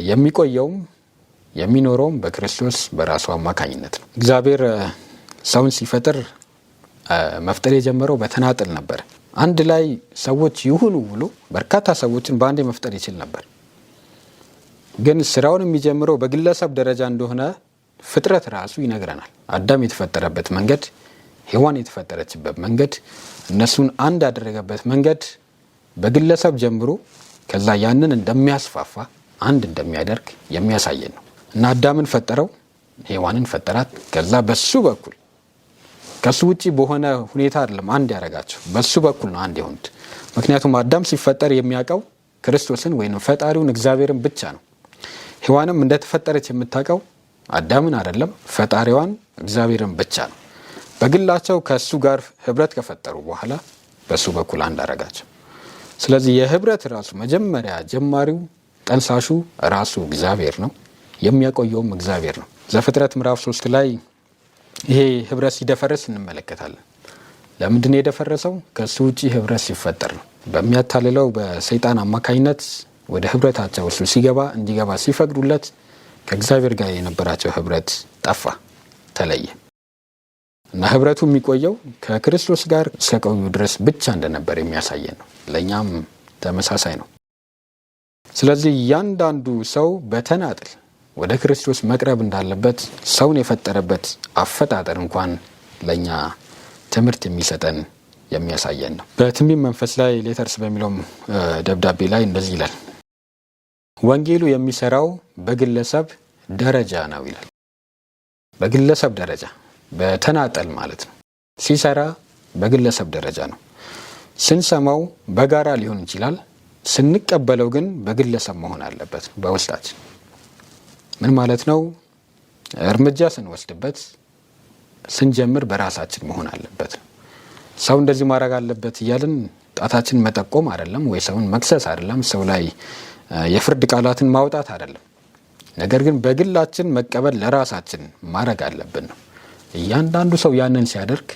Speaker 1: የሚቆየውም የሚኖረውም በክርስቶስ በራሱ አማካኝነት ነው። እግዚአብሔር ሰውን ሲፈጥር መፍጠር የጀመረው በተናጠል ነበር። አንድ ላይ ሰዎች ይሁኑ ብሎ በርካታ ሰዎችን በአንዴ መፍጠር ይችል ነበር። ግን ስራውን የሚጀምረው በግለሰብ ደረጃ እንደሆነ ፍጥረት ራሱ ይነግረናል። አዳም የተፈጠረበት መንገድ፣ ሔዋን የተፈጠረችበት መንገድ፣ እነሱን አንድ ያደረገበት መንገድ በግለሰብ ጀምሮ ከዛ ያንን እንደሚያስፋፋ አንድ እንደሚያደርግ የሚያሳየን ነው እና አዳምን ፈጠረው፣ ሔዋንን ፈጠራት። ከዛ በሱ በኩል ከሱ ውጪ በሆነ ሁኔታ አይደለም አንድ ያደረጋቸው፣ በሱ በኩል ነው አንድ የሆኑት። ምክንያቱም አዳም ሲፈጠር የሚያውቀው ክርስቶስን ወይም ፈጣሪውን እግዚአብሔርን ብቻ ነው። ሔዋንም እንደተፈጠረች የምታውቀው አዳምን አይደለም፣ ፈጣሪዋን እግዚአብሔርን ብቻ ነው። በግላቸው ከሱ ጋር ህብረት ከፈጠሩ በኋላ በሱ በኩል አንድ አደረጋቸው። ስለዚህ የህብረት ራሱ መጀመሪያ ጀማሪው ጠንሳሹ ራሱ እግዚአብሔር ነው፣ የሚያቆየውም እግዚአብሔር ነው። ዘፍጥረት ምዕራፍ 3 ላይ ይሄ ህብረት ሲደፈረስ እንመለከታለን። ለምንድን ነው የደፈረሰው? ከሱ ውጪ ህብረት ሲፈጠር ነው። በሚያታልለው በሰይጣን አማካኝነት ወደ ህብረታቸው እሱ እንዲገባ ሲፈቅዱለት ከእግዚአብሔር ጋር የነበራቸው ህብረት ጠፋ፣ ተለየ እና ህብረቱ የሚቆየው ከክርስቶስ ጋር እስከቆዩ ድረስ ብቻ እንደነበር የሚያሳየን ነው። ለእኛም ተመሳሳይ ነው። ስለዚህ እያንዳንዱ ሰው በተናጥል ወደ ክርስቶስ መቅረብ እንዳለበት ሰውን የፈጠረበት አፈጣጠር እንኳን ለእኛ ትምህርት የሚሰጠን የሚያሳየን ነው። በትንቢት መንፈስ ላይ ሌተርስ በሚለው ደብዳቤ ላይ እንደዚህ ይላል፣ ወንጌሉ የሚሰራው በግለሰብ ደረጃ ነው ይላል። በግለሰብ ደረጃ በተናጠል ማለት ነው። ሲሰራ በግለሰብ ደረጃ ነው። ስንሰማው በጋራ ሊሆን ይችላል። ስንቀበለው ግን በግለሰብ መሆን አለበት። በውስጣችን ምን ማለት ነው? እርምጃ ስንወስድበት ስንጀምር በራሳችን መሆን አለበት። ሰው እንደዚህ ማድረግ አለበት እያልን ጣታችን መጠቆም አይደለም፣ ወይ ሰውን መክሰስ አይደለም፣ ሰው ላይ የፍርድ ቃላትን ማውጣት አይደለም። ነገር ግን በግላችን መቀበል ለራሳችን ማድረግ አለብን ነው። እያንዳንዱ ሰው ያንን ሲያደርግ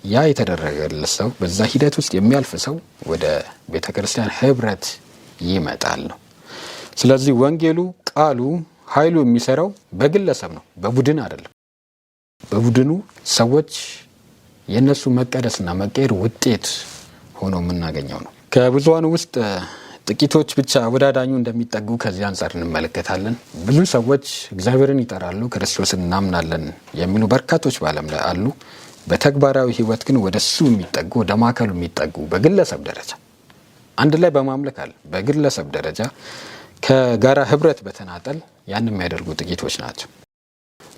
Speaker 1: ያ የተደረገለት ሰው በዛ ሂደት ውስጥ የሚያልፍ ሰው ወደ ቤተ ክርስቲያን ህብረት ይመጣል ነው። ስለዚህ ወንጌሉ ቃሉ ኃይሉ የሚሰራው በግለሰብ ነው፣ በቡድን አይደለም። በቡድኑ ሰዎች የነሱ መቀደስና መቀየር ውጤት ሆኖ የምናገኘው ነው። ከብዙሃኑ ውስጥ ጥቂቶች ብቻ ወደ አዳኙ እንደሚጠጉ ከዚህ አንጻር እንመለከታለን። ብዙ ሰዎች እግዚአብሔርን ይጠራሉ፣ ክርስቶስን እናምናለን የሚሉ በርካቶች በዓለም ላይ አሉ። በተግባራዊ ህይወት ግን ወደሱ የሚጠጉ ወደ ማዕከሉ የሚጠጉ በግለሰብ ደረጃ አንድ ላይ በማምለክ አለ በግለሰብ ደረጃ ከጋራ ህብረት በተናጠል ያን የሚያደርጉ ጥቂቶች ናቸው።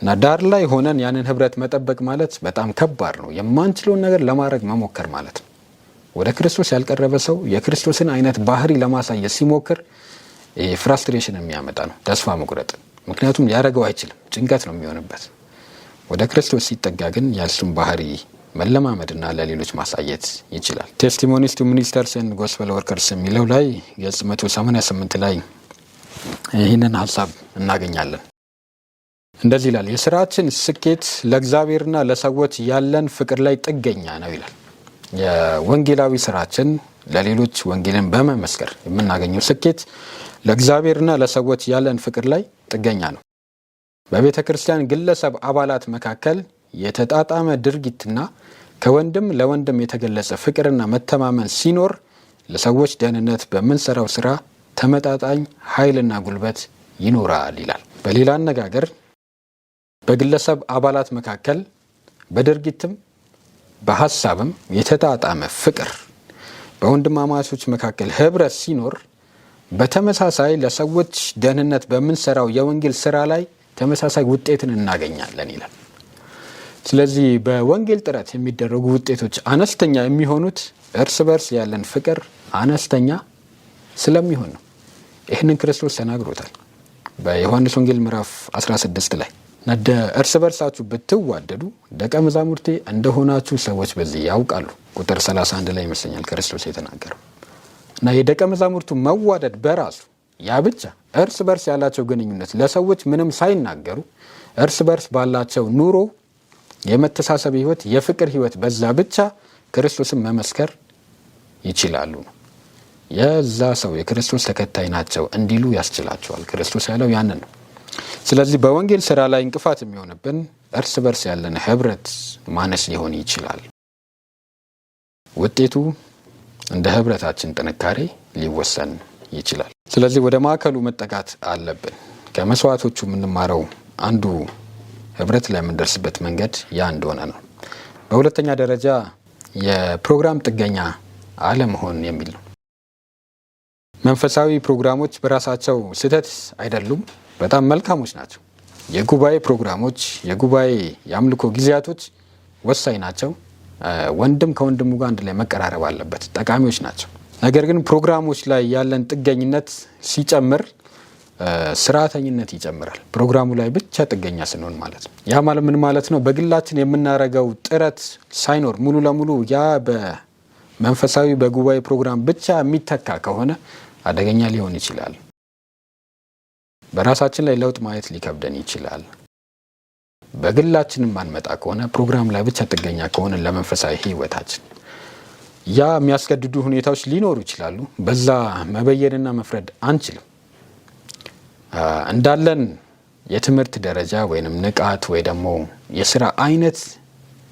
Speaker 1: እና ዳር ላይ ሆነን ያንን ህብረት መጠበቅ ማለት በጣም ከባድ ነው። የማንችለውን ነገር ለማድረግ መሞከር ማለት ነው። ወደ ክርስቶስ ያልቀረበ ሰው የክርስቶስን አይነት ባህሪ ለማሳየት ሲሞክር ፍራስትሬሽን የሚያመጣ ነው፣ ተስፋ መቁረጥ። ምክንያቱም ሊያደርገው አይችልም፣ ጭንቀት ነው የሚሆንበት። ወደ ክርስቶስ ሲጠጋ ግን ያልሱን ባህሪ መለማመድና ለሌሎች ማሳየት ይችላል። ቴስቲሞኒስ ቱ ሚኒስተርስ ኤንድ ጎስፐል ወርከርስ የሚለው ላይ ገጽ 188 ላይ ይህንን ሀሳብ እናገኛለን። እንደዚህ ይላል፣ የስራችን ስኬት ለእግዚአብሔርና ለሰዎች ያለን ፍቅር ላይ ጥገኛ ነው ይላል። የወንጌላዊ ስራችን ለሌሎች ወንጌልን በመመስከር የምናገኘው ስኬት ለእግዚአብሔርና ለሰዎች ያለን ፍቅር ላይ ጥገኛ ነው። በቤተ ክርስቲያን ግለሰብ አባላት መካከል የተጣጣመ ድርጊትና ከወንድም ለወንድም የተገለጸ ፍቅርና መተማመን ሲኖር ለሰዎች ደህንነት በምንሰራው ስራ ተመጣጣኝ ኃይልና ጉልበት ይኖራል ይላል። በሌላ አነጋገር በግለሰብ አባላት መካከል በድርጊትም በሐሳብም የተጣጣመ ፍቅር፣ በወንድማማቾች መካከል ህብረት ሲኖር በተመሳሳይ ለሰዎች ደህንነት በምንሰራው የወንጌል ስራ ላይ ተመሳሳይ ውጤትን እናገኛለን ይላል። ስለዚህ በወንጌል ጥረት የሚደረጉ ውጤቶች አነስተኛ የሚሆኑት እርስ በርስ ያለን ፍቅር አነስተኛ ስለሚሆን ነው። ይህንን ክርስቶስ ተናግሮታል በዮሐንስ ወንጌል ምዕራፍ 16 ላይ እርስ በርሳችሁ ብትዋደዱ ደቀ መዛሙርቴ እንደሆናችሁ ሰዎች በዚህ ያውቃሉ። ቁጥር 31 ላይ ይመስለኛል ክርስቶስ የተናገረው። እና የደቀ መዛሙርቱ መዋደድ በራሱ ያ ብቻ እርስ በርስ ያላቸው ግንኙነት ለሰዎች ምንም ሳይናገሩ እርስ በርስ ባላቸው ኑሮ የመተሳሰብ ህይወት፣ የፍቅር ህይወት በዛ ብቻ ክርስቶስን መመስከር ይችላሉ ነው። የዛ ሰው የክርስቶስ ተከታይ ናቸው እንዲሉ ያስችላቸዋል። ክርስቶስ ያለው ያንን ነው። ስለዚህ በወንጌል ስራ ላይ እንቅፋት የሚሆንብን እርስ በርስ ያለን ህብረት ማነስ ሊሆን ይችላል። ውጤቱ እንደ ህብረታችን ጥንካሬ ሊወሰን ይችላል። ስለዚህ ወደ ማዕከሉ መጠጋት አለብን። ከመስዋዕቶቹ የምንማረው አንዱ ህብረት ላይ የምንደርስበት መንገድ ያ እንደሆነ ነው። በሁለተኛ ደረጃ የፕሮግራም ጥገኛ አለመሆን የሚል ነው። መንፈሳዊ ፕሮግራሞች በራሳቸው ስህተት አይደሉም፣ በጣም መልካሞች ናቸው። የጉባኤ ፕሮግራሞች፣ የጉባኤ የአምልኮ ጊዜያቶች ወሳኝ ናቸው። ወንድም ከወንድሙ ጋር አንድ ላይ መቀራረብ አለበት፣ ጠቃሚዎች ናቸው። ነገር ግን ፕሮግራሞች ላይ ያለን ጥገኝነት ሲጨምር ስርዓተኝነት ይጨምራል። ፕሮግራሙ ላይ ብቻ ጥገኛ ስንሆን ማለት ነው። ያ ማለት ምን ማለት ነው? በግላችን የምናረገው ጥረት ሳይኖር ሙሉ ለሙሉ ያ በመንፈሳዊ በጉባኤ ፕሮግራም ብቻ የሚተካ ከሆነ አደገኛ ሊሆን ይችላል። በራሳችን ላይ ለውጥ ማየት ሊከብደን ይችላል። በግላችን ማንመጣ ከሆነ ፕሮግራም ላይ ብቻ ጥገኛ ከሆነ ለመንፈሳዊ ህይወታችን ያ የሚያስገድዱ ሁኔታዎች ሊኖሩ ይችላሉ። በዛ መበየንና መፍረድ አንችልም። እንዳለን የትምህርት ደረጃ ወይንም ንቃት ወይ ደግሞ የስራ አይነት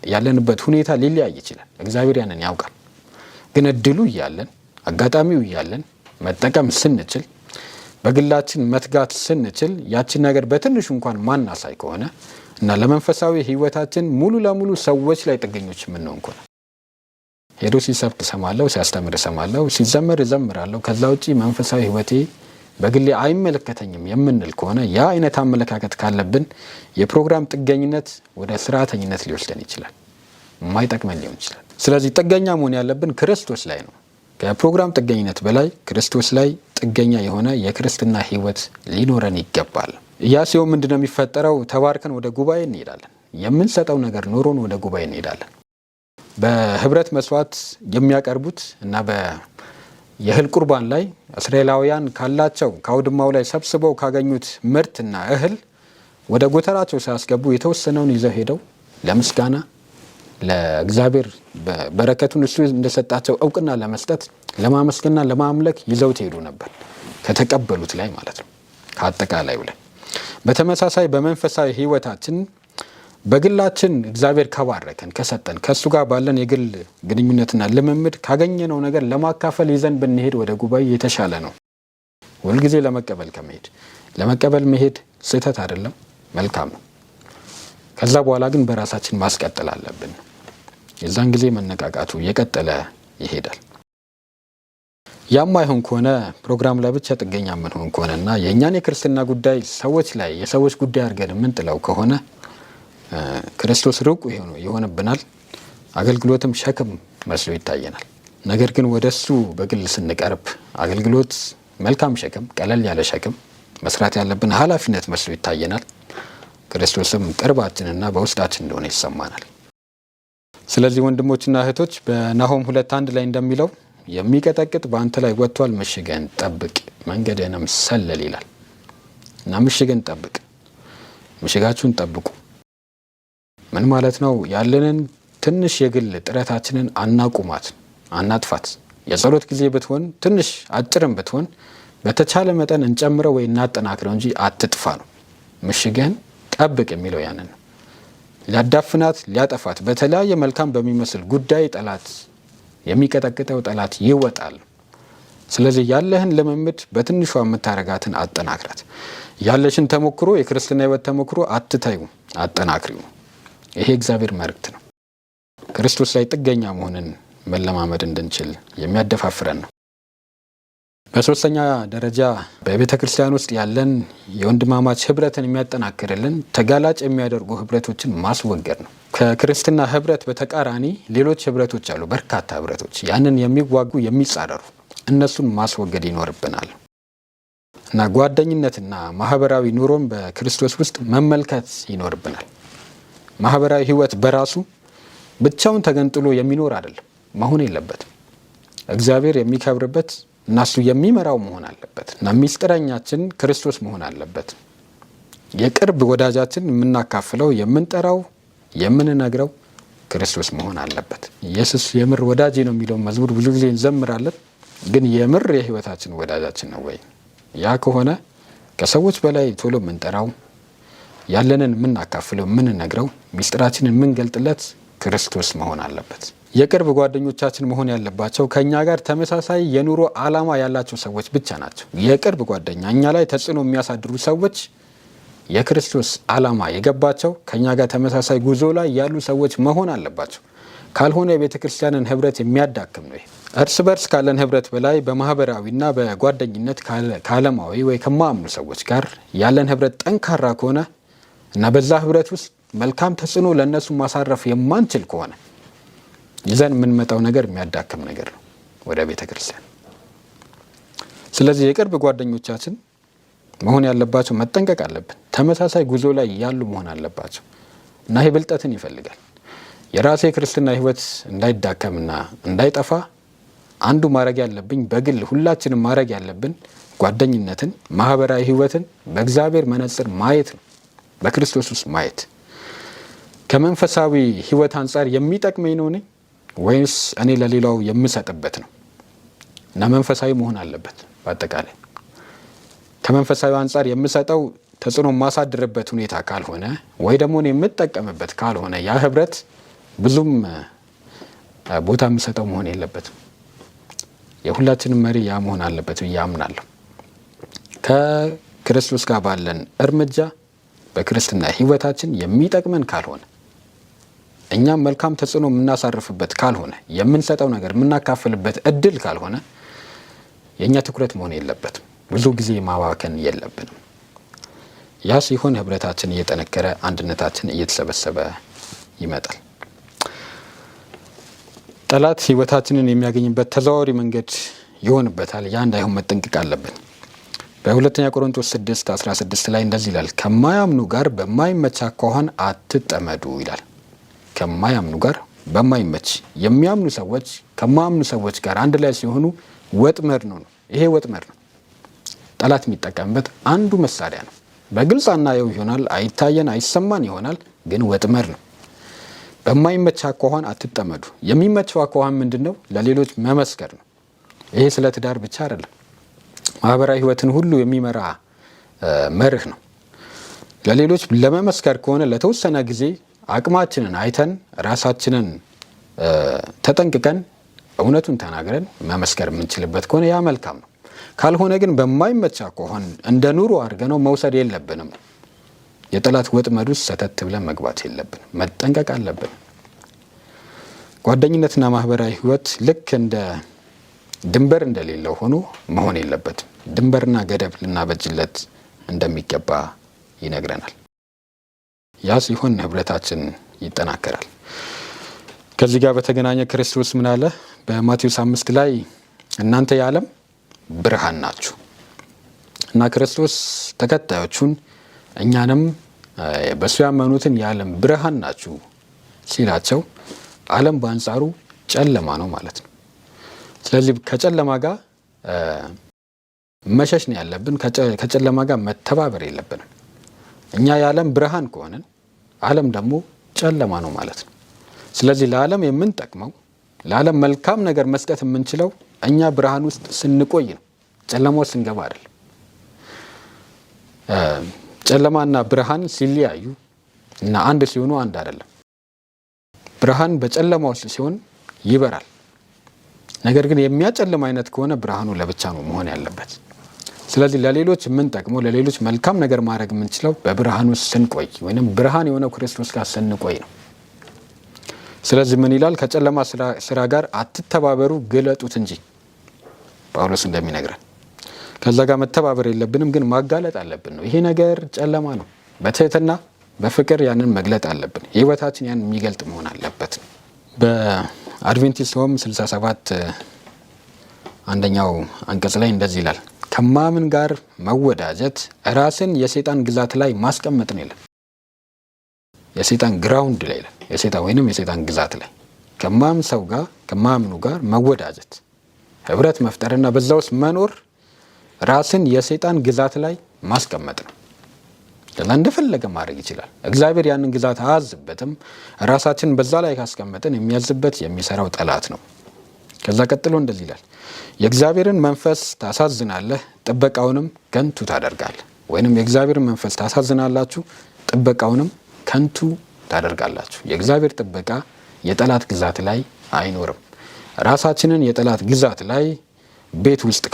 Speaker 1: ያለንበት ሁኔታ ሊለያይ ይችላል። እግዚአብሔር ያንን ያውቃል። ግን እድሉ እያለን አጋጣሚው እያለን መጠቀም ስንችል በግላችን መትጋት ስንችል ያችን ነገር በትንሹ እንኳን ማናሳይ ከሆነ እና ለመንፈሳዊ ህይወታችን ሙሉ ለሙሉ ሰዎች ላይ ጥገኞች የምንሆን ከሆነ ሄዶ ሲሰብክ እሰማለሁ፣ ሲያስተምር እሰማለሁ፣ ሲዘመር እዘምራለሁ፣ ከዛ ውጪ መንፈሳዊ ህይወቴ በግሌ አይመለከተኝም የምንል ከሆነ ያ አይነት አመለካከት ካለብን የፕሮግራም ጥገኝነት ወደ ስርዓተኝነት ሊወስደን ይችላል፣ የማይጠቅመን ሊሆን ይችላል። ስለዚህ ጥገኛ መሆን ያለብን ክርስቶስ ላይ ነው። ከፕሮግራም ጥገኝነት በላይ ክርስቶስ ላይ ጥገኛ የሆነ የክርስትና ህይወት ሊኖረን ይገባል። ያ ሲሆን ምንድነው የሚፈጠረው? ተባርከን ወደ ጉባኤ እንሄዳለን። የምንሰጠው ነገር ኖሮን ወደ ጉባኤ እንሄዳለን። በህብረት መስዋዕት የሚያቀርቡት እና የእህል ቁርባን ላይ እስራኤላውያን ካላቸው ከአውድማው ላይ ሰብስበው ካገኙት ምርትና እህል ወደ ጎተራቸው ሲያስገቡ የተወሰነውን ይዘው ሄደው ለምስጋና ለእግዚአብሔር በረከቱን እሱ እንደሰጣቸው እውቅና ለመስጠት ለማመስገንና ለማምለክ ይዘው ሄዱ ነበር፣ ከተቀበሉት ላይ ማለት ነው፣ ከአጠቃላዩ ላይ። በተመሳሳይ በመንፈሳዊ ህይወታችን በግላችን እግዚአብሔር ከባረከን ከሰጠን ከሱ ጋር ባለን የግል ግንኙነትና ልምምድ ካገኘነው ነገር ለማካፈል ይዘን ብንሄድ ወደ ጉባኤ የተሻለ ነው። ሁልጊዜ ለመቀበል መሄድ ስህተት አይደለም፣ መልካም ነው። ከዛ በኋላ ግን በራሳችን ማስቀጠል አለብን። የዛን ጊዜ መነቃቃቱ የቀጠለ ይሄዳል። ያም አይሆን ከሆነ ፕሮግራም ላይ ብቻ ጥገኛ ምን ሆን ከሆነና የእኛን የክርስትና ጉዳይ ሰዎች ላይ የሰዎች ጉዳይ አድርገን የምንጥለው ከሆነ ክርስቶስ ሩቅ ይሆንብናል። አገልግሎትም ሸክም መስሎ ይታየናል። ነገር ግን ወደሱ በግል ስንቀርብ አገልግሎት መልካም ሸክም፣ ቀለል ያለ ሸክም፣ መስራት ያለብን ኃላፊነት መስሎ ይታየናል። ክርስቶስም ቅርባችንና በውስጣችን እንደሆነ ይሰማናል። ስለዚህ ወንድሞችና እህቶች በናሆም 2:1 ላይ እንደሚለው የሚቀጠቅጥ በአንተ ላይ ወጥቷል፣ ምሽግህን ጠብቅ፣ መንገድህንም ሰልል ይላል እና ምሽግን ጠብቅ፣ ምሽጋችሁን ጠብቁ። ምን ማለት ነው? ያለንን ትንሽ የግል ጥረታችንን አናቁማት፣ አናጥፋት። የጸሎት ጊዜ ብትሆን ትንሽ አጭርም ብትሆን በተቻለ መጠን እንጨምረው ወይ እናጠናክረው እንጂ አትጥፋ ነው። ምሽግህን ጠብቅ የሚለው ያንን ነው። ሊያዳፍናት ሊያጠፋት በተለያየ መልካም በሚመስል ጉዳይ ጠላት የሚቀጠቅጠው ጠላት ይወጣል። ስለዚህ ያለህን ልምምድ በትንሿ የምታረጋትን አጠናክራት። ያለሽን ተሞክሮ የክርስትና ሕይወት ተሞክሮ አትታዩ፣ አጠናክሪው። ይሄ እግዚአብሔር መልእክት ነው። ክርስቶስ ላይ ጥገኛ መሆንን መለማመድ እንድንችል የሚያደፋፍረን ነው። በሶስተኛ ደረጃ በቤተ ክርስቲያን ውስጥ ያለን የወንድማማች ህብረትን የሚያጠናክርልን ተጋላጭ የሚያደርጉ ህብረቶችን ማስወገድ ነው። ከክርስትና ህብረት በተቃራኒ ሌሎች ህብረቶች አሉ፣ በርካታ ህብረቶች፣ ያንን የሚዋጉ የሚጻረሩ፣ እነሱን ማስወገድ ይኖርብናል እና ጓደኝነትና ማህበራዊ ኑሮም በክርስቶስ ውስጥ መመልከት ይኖርብናል። ማህበራዊ ህይወት በራሱ ብቻውን ተገንጥሎ የሚኖር አይደለም፣ መሆን የለበትም። እግዚአብሔር የሚከብርበት እና እሱ የሚመራው መሆን አለበት እና ሚስጥረኛችን ክርስቶስ መሆን አለበት። የቅርብ ወዳጃችን የምናካፍለው፣ የምንጠራው፣ የምንነግረው ክርስቶስ መሆን አለበት። ኢየሱስ የምር ወዳጄ ነው የሚለውን መዝሙር ብዙ ጊዜ እንዘምራለን። ግን የምር የህይወታችን ወዳጃችን ነው ወይ? ያ ከሆነ ከሰዎች በላይ ቶሎ የምንጠራው፣ ያለንን የምናካፍለው፣ የምንነግረው፣ ሚስጥራችንን የምንገልጥለት ክርስቶስ መሆን አለበት። የቅርብ ጓደኞቻችን መሆን ያለባቸው ከኛ ጋር ተመሳሳይ የኑሮ ዓላማ ያላቸው ሰዎች ብቻ ናቸው። የቅርብ ጓደኛ፣ እኛ ላይ ተጽዕኖ የሚያሳድሩ ሰዎች የክርስቶስ ዓላማ የገባቸው ከኛ ጋር ተመሳሳይ ጉዞ ላይ ያሉ ሰዎች መሆን አለባቸው። ካልሆነ የቤተ ክርስቲያንን ህብረት የሚያዳክም ነው። እርስ በርስ ካለን ህብረት በላይ በማህበራዊና በጓደኝነት ከዓለማዊ ወይ ከማያምኑ ሰዎች ጋር ያለን ህብረት ጠንካራ ከሆነ እና በዛ ህብረት ውስጥ መልካም ተጽዕኖ ለእነሱ ማሳረፍ የማንችል ከሆነ ይዘን የምንመጣው ነገር የሚያዳክም ነገር ነው ወደ ቤተ ክርስቲያን። ስለዚህ የቅርብ ጓደኞቻችን መሆን ያለባቸው መጠንቀቅ አለብን። ተመሳሳይ ጉዞ ላይ ያሉ መሆን አለባቸው እና ይህ ብልጠትን ይፈልጋል። የራሴ ክርስትና ህይወት እንዳይዳከምና እንዳይጠፋ አንዱ ማድረግ ያለብኝ፣ በግል ሁላችንም ማድረግ ያለብን ጓደኝነትን፣ ማህበራዊ ህይወትን በእግዚአብሔር መነጽር ማየት ነው፣ በክርስቶስ ውስጥ ማየት። ከመንፈሳዊ ህይወት አንጻር የሚጠቅመኝ ነው እኔ ወይስ እኔ ለሌላው የምሰጥበት ነው? እና መንፈሳዊ መሆን አለበት። በአጠቃላይ ከመንፈሳዊ አንጻር የምሰጠው ተጽዕኖ የማሳድርበት ሁኔታ ካልሆነ ወይ ደግሞ እኔ የምጠቀምበት ካልሆነ ያ ህብረት ብዙም ቦታ የምሰጠው መሆን የለበትም። የሁላችንም መሪ ያ መሆን አለበት ብዬ አምናለሁ። ከክርስቶስ ጋር ባለን እርምጃ በክርስትና ህይወታችን የሚጠቅመን ካልሆነ፣ እኛም መልካም ተጽዕኖ የምናሳርፍበት ካልሆነ፣ የምንሰጠው ነገር የምናካፍልበት እድል ካልሆነ የእኛ ትኩረት መሆን የለበትም። ብዙ ጊዜ ማባከን የለብንም። ያ ሲሆን ህብረታችን እየጠነከረ፣ አንድነታችን እየተሰበሰበ ይመጣል። ጠላት ህይወታችንን የሚያገኝበት ተዘዋዋሪ መንገድ ይሆንበታል። ያ እንዳይሆን መጠንቀቅ አለብን። በሁለተኛ ቆሮንቶስ 6:16 ላይ እንደዚህ ይላል፣ ከማያምኑ ጋር በማይመች አኳኋን አትጠመዱ ይላል። ከማያምኑ ጋር በማይመች፣ የሚያምኑ ሰዎች ከማያምኑ ሰዎች ጋር አንድ ላይ ሲሆኑ ወጥመድ ነው። ይሄ ወጥመድ ነው። ጠላት የሚጠቀምበት አንዱ መሳሪያ ነው። በግልጽ አናየው ይሆናል፣ አይታየን አይሰማን ይሆናል፣ ግን ወጥመድ ነው። በማይመች አኳኋን አትጠመዱ። የሚመቸው አኳኋን ምንድን ነው? ለሌሎች መመስከር ነው። ይሄ ስለ ትዳር ብቻ አይደለም፣ ማህበራዊ ህይወትን ሁሉ የሚመራ መርህ ነው። ለሌሎች ለመመስከር ከሆነ ለተወሰነ ጊዜ አቅማችንን አይተን ራሳችንን ተጠንቅቀን እውነቱን ተናግረን መመስከር የምንችልበት ከሆነ ያ መልካም ነው። ካልሆነ ግን በማይመች አኳኋን እንደ ኑሮ አድርገነው መውሰድ የለብንም። የጠላት ወጥመድ ውስጥ ሰተት ብለን መግባት የለብንም። መጠንቀቅ አለብን። ጓደኝነትና ማህበራዊ ህይወት ልክ እንደ ድንበር እንደሌለው ሆኖ መሆን የለበትም። ድንበርና ገደብ ልናበጅለት እንደሚገባ ይነግረናል። ያ ሲሆን ህብረታችን ይጠናከራል። ከዚህ ጋር በተገናኘ ክርስቶስ ምን አለ? በማቴዎስ 5 ላይ እናንተ የዓለም ብርሃን ናችሁ እና ክርስቶስ ተከታዮቹን እኛንም በሱ ያመኑትን የዓለም ብርሃን ናችሁ ሲላቸው ዓለም በአንጻሩ ጨለማ ነው ማለት ነው። ስለዚህ ከጨለማ ጋር መሸሽ ነው ያለብን። ከጨለማ ጋር መተባበር የለብንም። እኛ የዓለም ብርሃን ከሆነን ዓለም ደግሞ ጨለማ ነው ማለት ነው። ስለዚህ ለዓለም የምንጠቅመው ለዓለም መልካም ነገር መስጠት የምንችለው እኛ ብርሃን ውስጥ ስንቆይ ነው፣ ጨለማ ውስጥ ስንገባ አይደለም። ጨለማና ብርሃን ሲለያዩ እና አንድ ሲሆኑ አንድ አይደለም። ብርሃን በጨለማ ውስጥ ሲሆን ይበራል። ነገር ግን የሚያጨልም አይነት ከሆነ ብርሃኑ ለብቻ ነው መሆን ያለበት። ስለዚህ ለሌሎች የምንጠቅመው ለሌሎች መልካም ነገር ማድረግ የምንችለው በብርሃን ውስጥ ስንቆይ ወይንም ብርሃን የሆነው ክርስቶስ ጋር ስንቆይ ነው። ስለዚህ ምን ይላል? ከጨለማ ስራ ጋር አትተባበሩ ግለጡት እንጂ ጳውሎስ እንደሚነግረን። ከዛ ጋር መተባበር የለብንም ግን ማጋለጥ አለብን ነው። ይሄ ነገር ጨለማ ነው፣ በትህትና በፍቅር ያንን መግለጥ አለብን። ህይወታችን ያን የሚገልጥ መሆን አለበት። በአድቬንቲስት ሆም 67 አንደኛው አንቀጽ ላይ እንደዚህ ይላል፣ ከማምን ጋር መወዳጀት ራስን የሰይጣን ግዛት ላይ ማስቀመጥ ነው ይላል። የሰይጣን ግራውንድ ላይ ይላል፣ የሰይጣን ወይንም የሰይጣን ግዛት ላይ ከማምን ሰው ጋር ከማምኑ ጋር መወዳጀት ህብረት መፍጠርና በዛ ውስጥ መኖር ራስን የሰይጣን ግዛት ላይ ማስቀመጥ ነው። ለዛ እንደፈለገ ማድረግ ይችላል። እግዚአብሔር ያንን ግዛት አያዝበትም። ራሳችን በዛ ላይ ካስቀመጥን የሚያዝበት የሚሰራው ጠላት ነው። ከዛ ቀጥሎ እንደዚህ ይላል፣ የእግዚአብሔርን መንፈስ ታሳዝናለህ፣ ጥበቃውንም ከንቱ ታደርጋለህ። ወይንም የእግዚአብሔርን መንፈስ ታሳዝናላችሁ፣ ጥበቃውንም ከንቱ ታደርጋላችሁ። የእግዚአብሔር ጥበቃ የጠላት ግዛት ላይ አይኖርም። ራሳችንን የጠላት ግዛት ላይ ቤት ውስጥ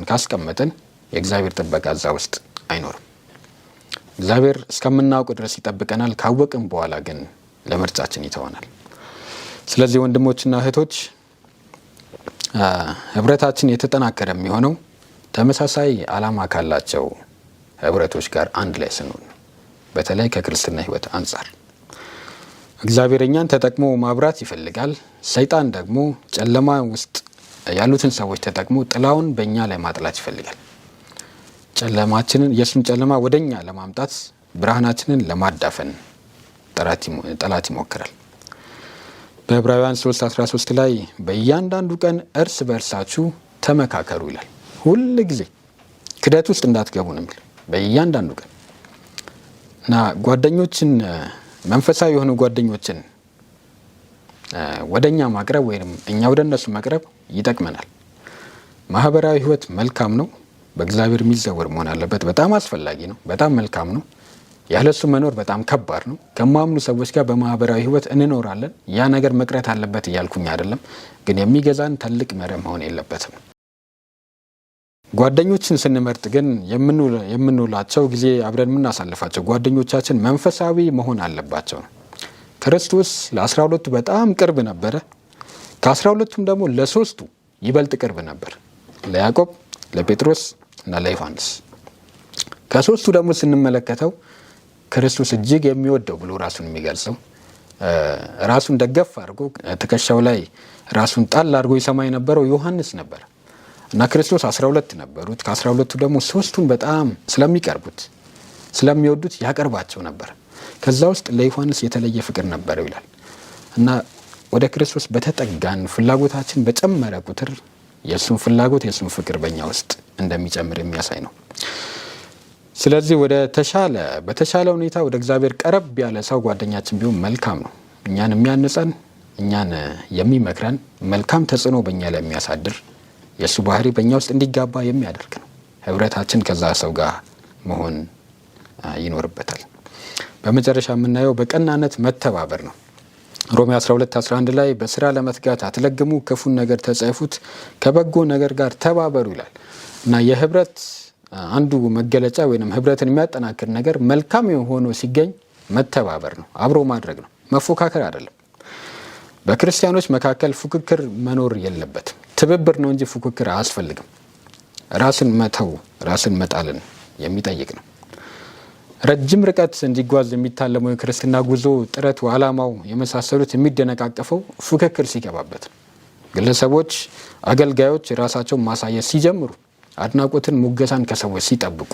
Speaker 1: ካስቀመጥን የእግዚአብሔር ጥበቃ እዛ ውስጥ አይኖርም። እግዚአብሔር እስከምናውቅ ድረስ ይጠብቀናል። ካወቅን በኋላ ግን ለምርጫችን ይተወናል። ስለዚህ ወንድሞችና እህቶች ህብረታችን የተጠናከረ የሚሆነው ተመሳሳይ ዓላማ ካላቸው ህብረቶች ጋር አንድ ላይ ስንሆን ነው። በተለይ ከክርስትና ህይወት አንጻር እግዚአብሔር እኛን ተጠቅሞ ማብራት ይፈልጋል። ሰይጣን ደግሞ ጨለማ ውስጥ ያሉትን ሰዎች ተጠቅሞ ጥላውን በእኛ ላይ ማጥላት ይፈልጋል። ጨለማችንን የእሱን ጨለማ ወደኛ ለማምጣት ብርሃናችንን ለማዳፈን ጠላት ይሞክራል። በዕብራውያን 3:13 ላይ በእያንዳንዱ ቀን እርስ በእርሳችሁ ተመካከሩ ይላል። ሁል ጊዜ ክደት ውስጥ እንዳትገቡ ነው የሚል በእያንዳንዱ ቀን እና ጓደኞችን መንፈሳዊ የሆኑ ጓደኞችን ወደኛ ማቅረብ ወይም እኛ ወደ እነሱ መቅረብ ይጠቅመናል። ማህበራዊ ህይወት መልካም ነው፣ በእግዚአብሔር የሚዘወር መሆን አለበት። በጣም አስፈላጊ ነው፣ በጣም መልካም ነው። ያለሱ መኖር በጣም ከባድ ነው። ከማምኑ ሰዎች ጋር በማህበራዊ ህይወት እንኖራለን። ያ ነገር መቅረት አለበት እያልኩኝ አይደለም፣ ግን የሚገዛን ትልቅ መርህ መሆን የለበትም። ጓደኞችን ስንመርጥ ግን የምንውላቸው ጊዜ አብረን የምናሳልፋቸው ጓደኞቻችን መንፈሳዊ መሆን አለባቸው ነው። ክርስቶስ ለ12ቱ በጣም ቅርብ ነበረ። ከ12ቱም ደግሞ ለ3ቱ ይበልጥ ቅርብ ነበር፣ ለያዕቆብ፣ ለጴጥሮስ እና ለዮሐንስ። ከ3ቱ ደግሞ ስንመለከተው ክርስቶስ እጅግ የሚወደው ብሎ ራሱን የሚገልጸው ራሱን ደገፍ አድርጎ ትከሻው ላይ ራሱን ጣል አድርጎ ይሰማ የነበረው ዮሐንስ ነበር እና ክርስቶስ 12 ነበሩት። ከ12ቱ ደግሞ 3ቱን በጣም ስለሚቀርቡት ስለሚወዱት ያቀርባቸው ነበር። ከዛ ውስጥ ለዮሐንስ የተለየ ፍቅር ነበረው ይላል እና ወደ ክርስቶስ በተጠጋን ፍላጎታችን በጨመረ ቁጥር የእሱን ፍላጎት የእሱን ፍቅር በእኛ ውስጥ እንደሚጨምር የሚያሳይ ነው። ስለዚህ በተሻለ ሁኔታ ወደ እግዚአብሔር ቀረብ ያለ ሰው ጓደኛችን ቢሆን መልካም ነው። እኛን የሚያንጸን፣ እኛን የሚመክረን፣ መልካም ተጽዕኖ በእኛ ላይ የሚያሳድር የእሱ ባህሪ በእኛ ውስጥ እንዲጋባ የሚያደርግ ነው። ህብረታችን ከዛ ሰው ጋር መሆን ይኖርበታል። በመጨረሻ የምናየው በቀናነት መተባበር ነው። ሮሜ 12:11 ላይ በስራ ለመትጋት አትለግሙ፣ ክፉን ነገር ተጸየፉት፣ ከበጎ ነገር ጋር ተባበሩ ይላል እና የህብረት አንዱ መገለጫ ወይንም ህብረትን የሚያጠናክር ነገር መልካም ሆኖ ሲገኝ መተባበር ነው፣ አብሮ ማድረግ ነው፣ መፎካከር አይደለም። በክርስቲያኖች መካከል ፉክክር መኖር የለበትም። ትብብር ነው እንጂ ፉክክር አያስፈልግም። ራስን መተው ራስን መጣልን የሚጠይቅ ነው። ረጅም ርቀት እንዲጓዝ የሚታለመው የክርስትና ጉዞ ጥረቱ፣ ዓላማው የመሳሰሉት የሚደነቃቀፈው ፉክክር ሲገባበት ነው። ግለሰቦች፣ አገልጋዮች ራሳቸውን ማሳየት ሲጀምሩ፣ አድናቆትን፣ ሙገሳን ከሰዎች ሲጠብቁ፣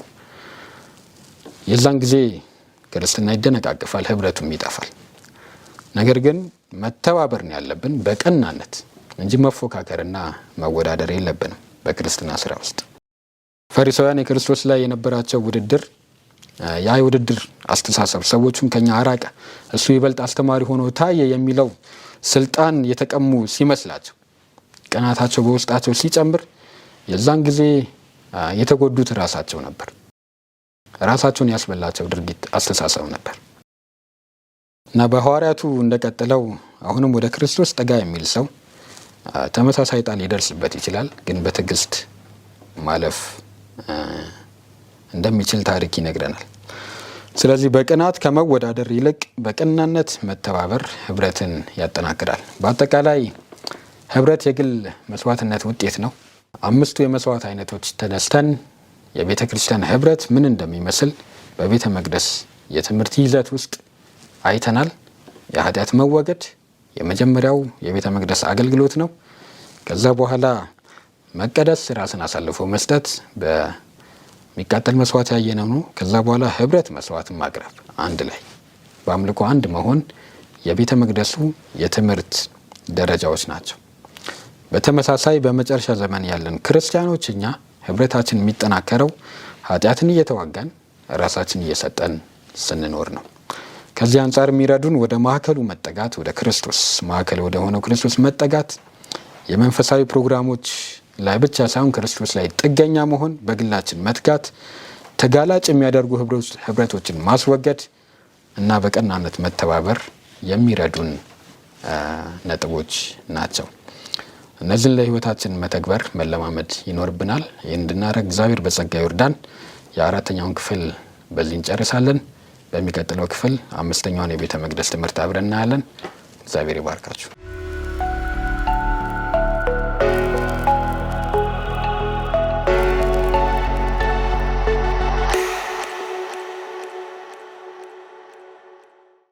Speaker 1: የዛን ጊዜ ክርስትና ይደነቃቀፋል፣ ህብረቱም ይጠፋል። ነገር ግን መተባበር ነው ያለብን በቀናነት እንጂ መፎካከርና መወዳደር የለብንም። በክርስትና ስራ ውስጥ ፈሪሳውያን የክርስቶስ ላይ የነበራቸው ውድድር፣ ያ የውድድር አስተሳሰብ ሰዎቹን ከኛ አራቀ፣ እሱ ይበልጥ አስተማሪ ሆኖ ታየ የሚለው ስልጣን የተቀሙ ሲመስላቸው፣ ቅናታቸው በውስጣቸው ሲጨምር፣ የዛን ጊዜ የተጎዱት ራሳቸው ነበር። ራሳቸውን ያስበላቸው ድርጊት አስተሳሰብ ነበር እና በሐዋርያቱ እንደቀጠለው አሁንም ወደ ክርስቶስ ጠጋ የሚል ሰው ተመሳሳይ ጣል ሊደርስበት ይችላል። ግን በትዕግስት ማለፍ እንደሚችል ታሪክ ይነግረናል። ስለዚህ በቅናት ከመወዳደር ይልቅ በቀናነት መተባበር ህብረትን ያጠናክራል። በአጠቃላይ ህብረት የግል መስዋዕትነት ውጤት ነው። 5ቱ የመስዋዕት አይነቶች ተነስተን የቤተ ክርስቲያን ህብረት ምን እንደሚመስል በቤተ መቅደስ የትምህርት ይዘት ውስጥ አይተናል። የኃጢአት መወገድ የመጀመሪያው የቤተ መቅደስ አገልግሎት ነው። ከዛ በኋላ መቀደስ፣ ራስን አሳልፎ መስጠት፣ በሚቃጠል መስዋዕት ያየነው ነው። ከዛ በኋላ ህብረት፣ መስዋዕትን ማቅረብ፣ አንድ ላይ በአምልኮ አንድ መሆን የቤተ መቅደሱ የትምህርት ደረጃዎች ናቸው። በተመሳሳይ በመጨረሻ ዘመን ያለን ክርስቲያኖች እኛ ህብረታችን የሚጠናከረው ኃጢአትን እየተዋጋን ራሳችን እየሰጠን ስንኖር ነው። ከዚህ አንጻር የሚረዱን ወደ ማዕከሉ መጠጋት፣ ወደ ክርስቶስ ማዕከል ወደ ሆነው ክርስቶስ መጠጋት፣ የመንፈሳዊ ፕሮግራሞች ላይ ብቻ ሳይሆን ክርስቶስ ላይ ጥገኛ መሆን፣ በግላችን መትጋት፣ ተጋላጭ የሚያደርጉ ህብረቶችን ማስወገድ እና በቀናነት መተባበር የሚረዱን ነጥቦች ናቸው። እነዚህን ለህይወታችን መተግበር መለማመድ ይኖርብናል። ይህን እንድናደርግ እግዚአብሔር በጸጋ ይርዳን። የ4ኛውን ክፍል በዚህ እንጨርሳለን። በሚቀጥለው ክፍል 5ኛውን የቤተ መቅደስ ትምህርት አብረን እናያለን። እግዚአብሔር ይባርካችሁ።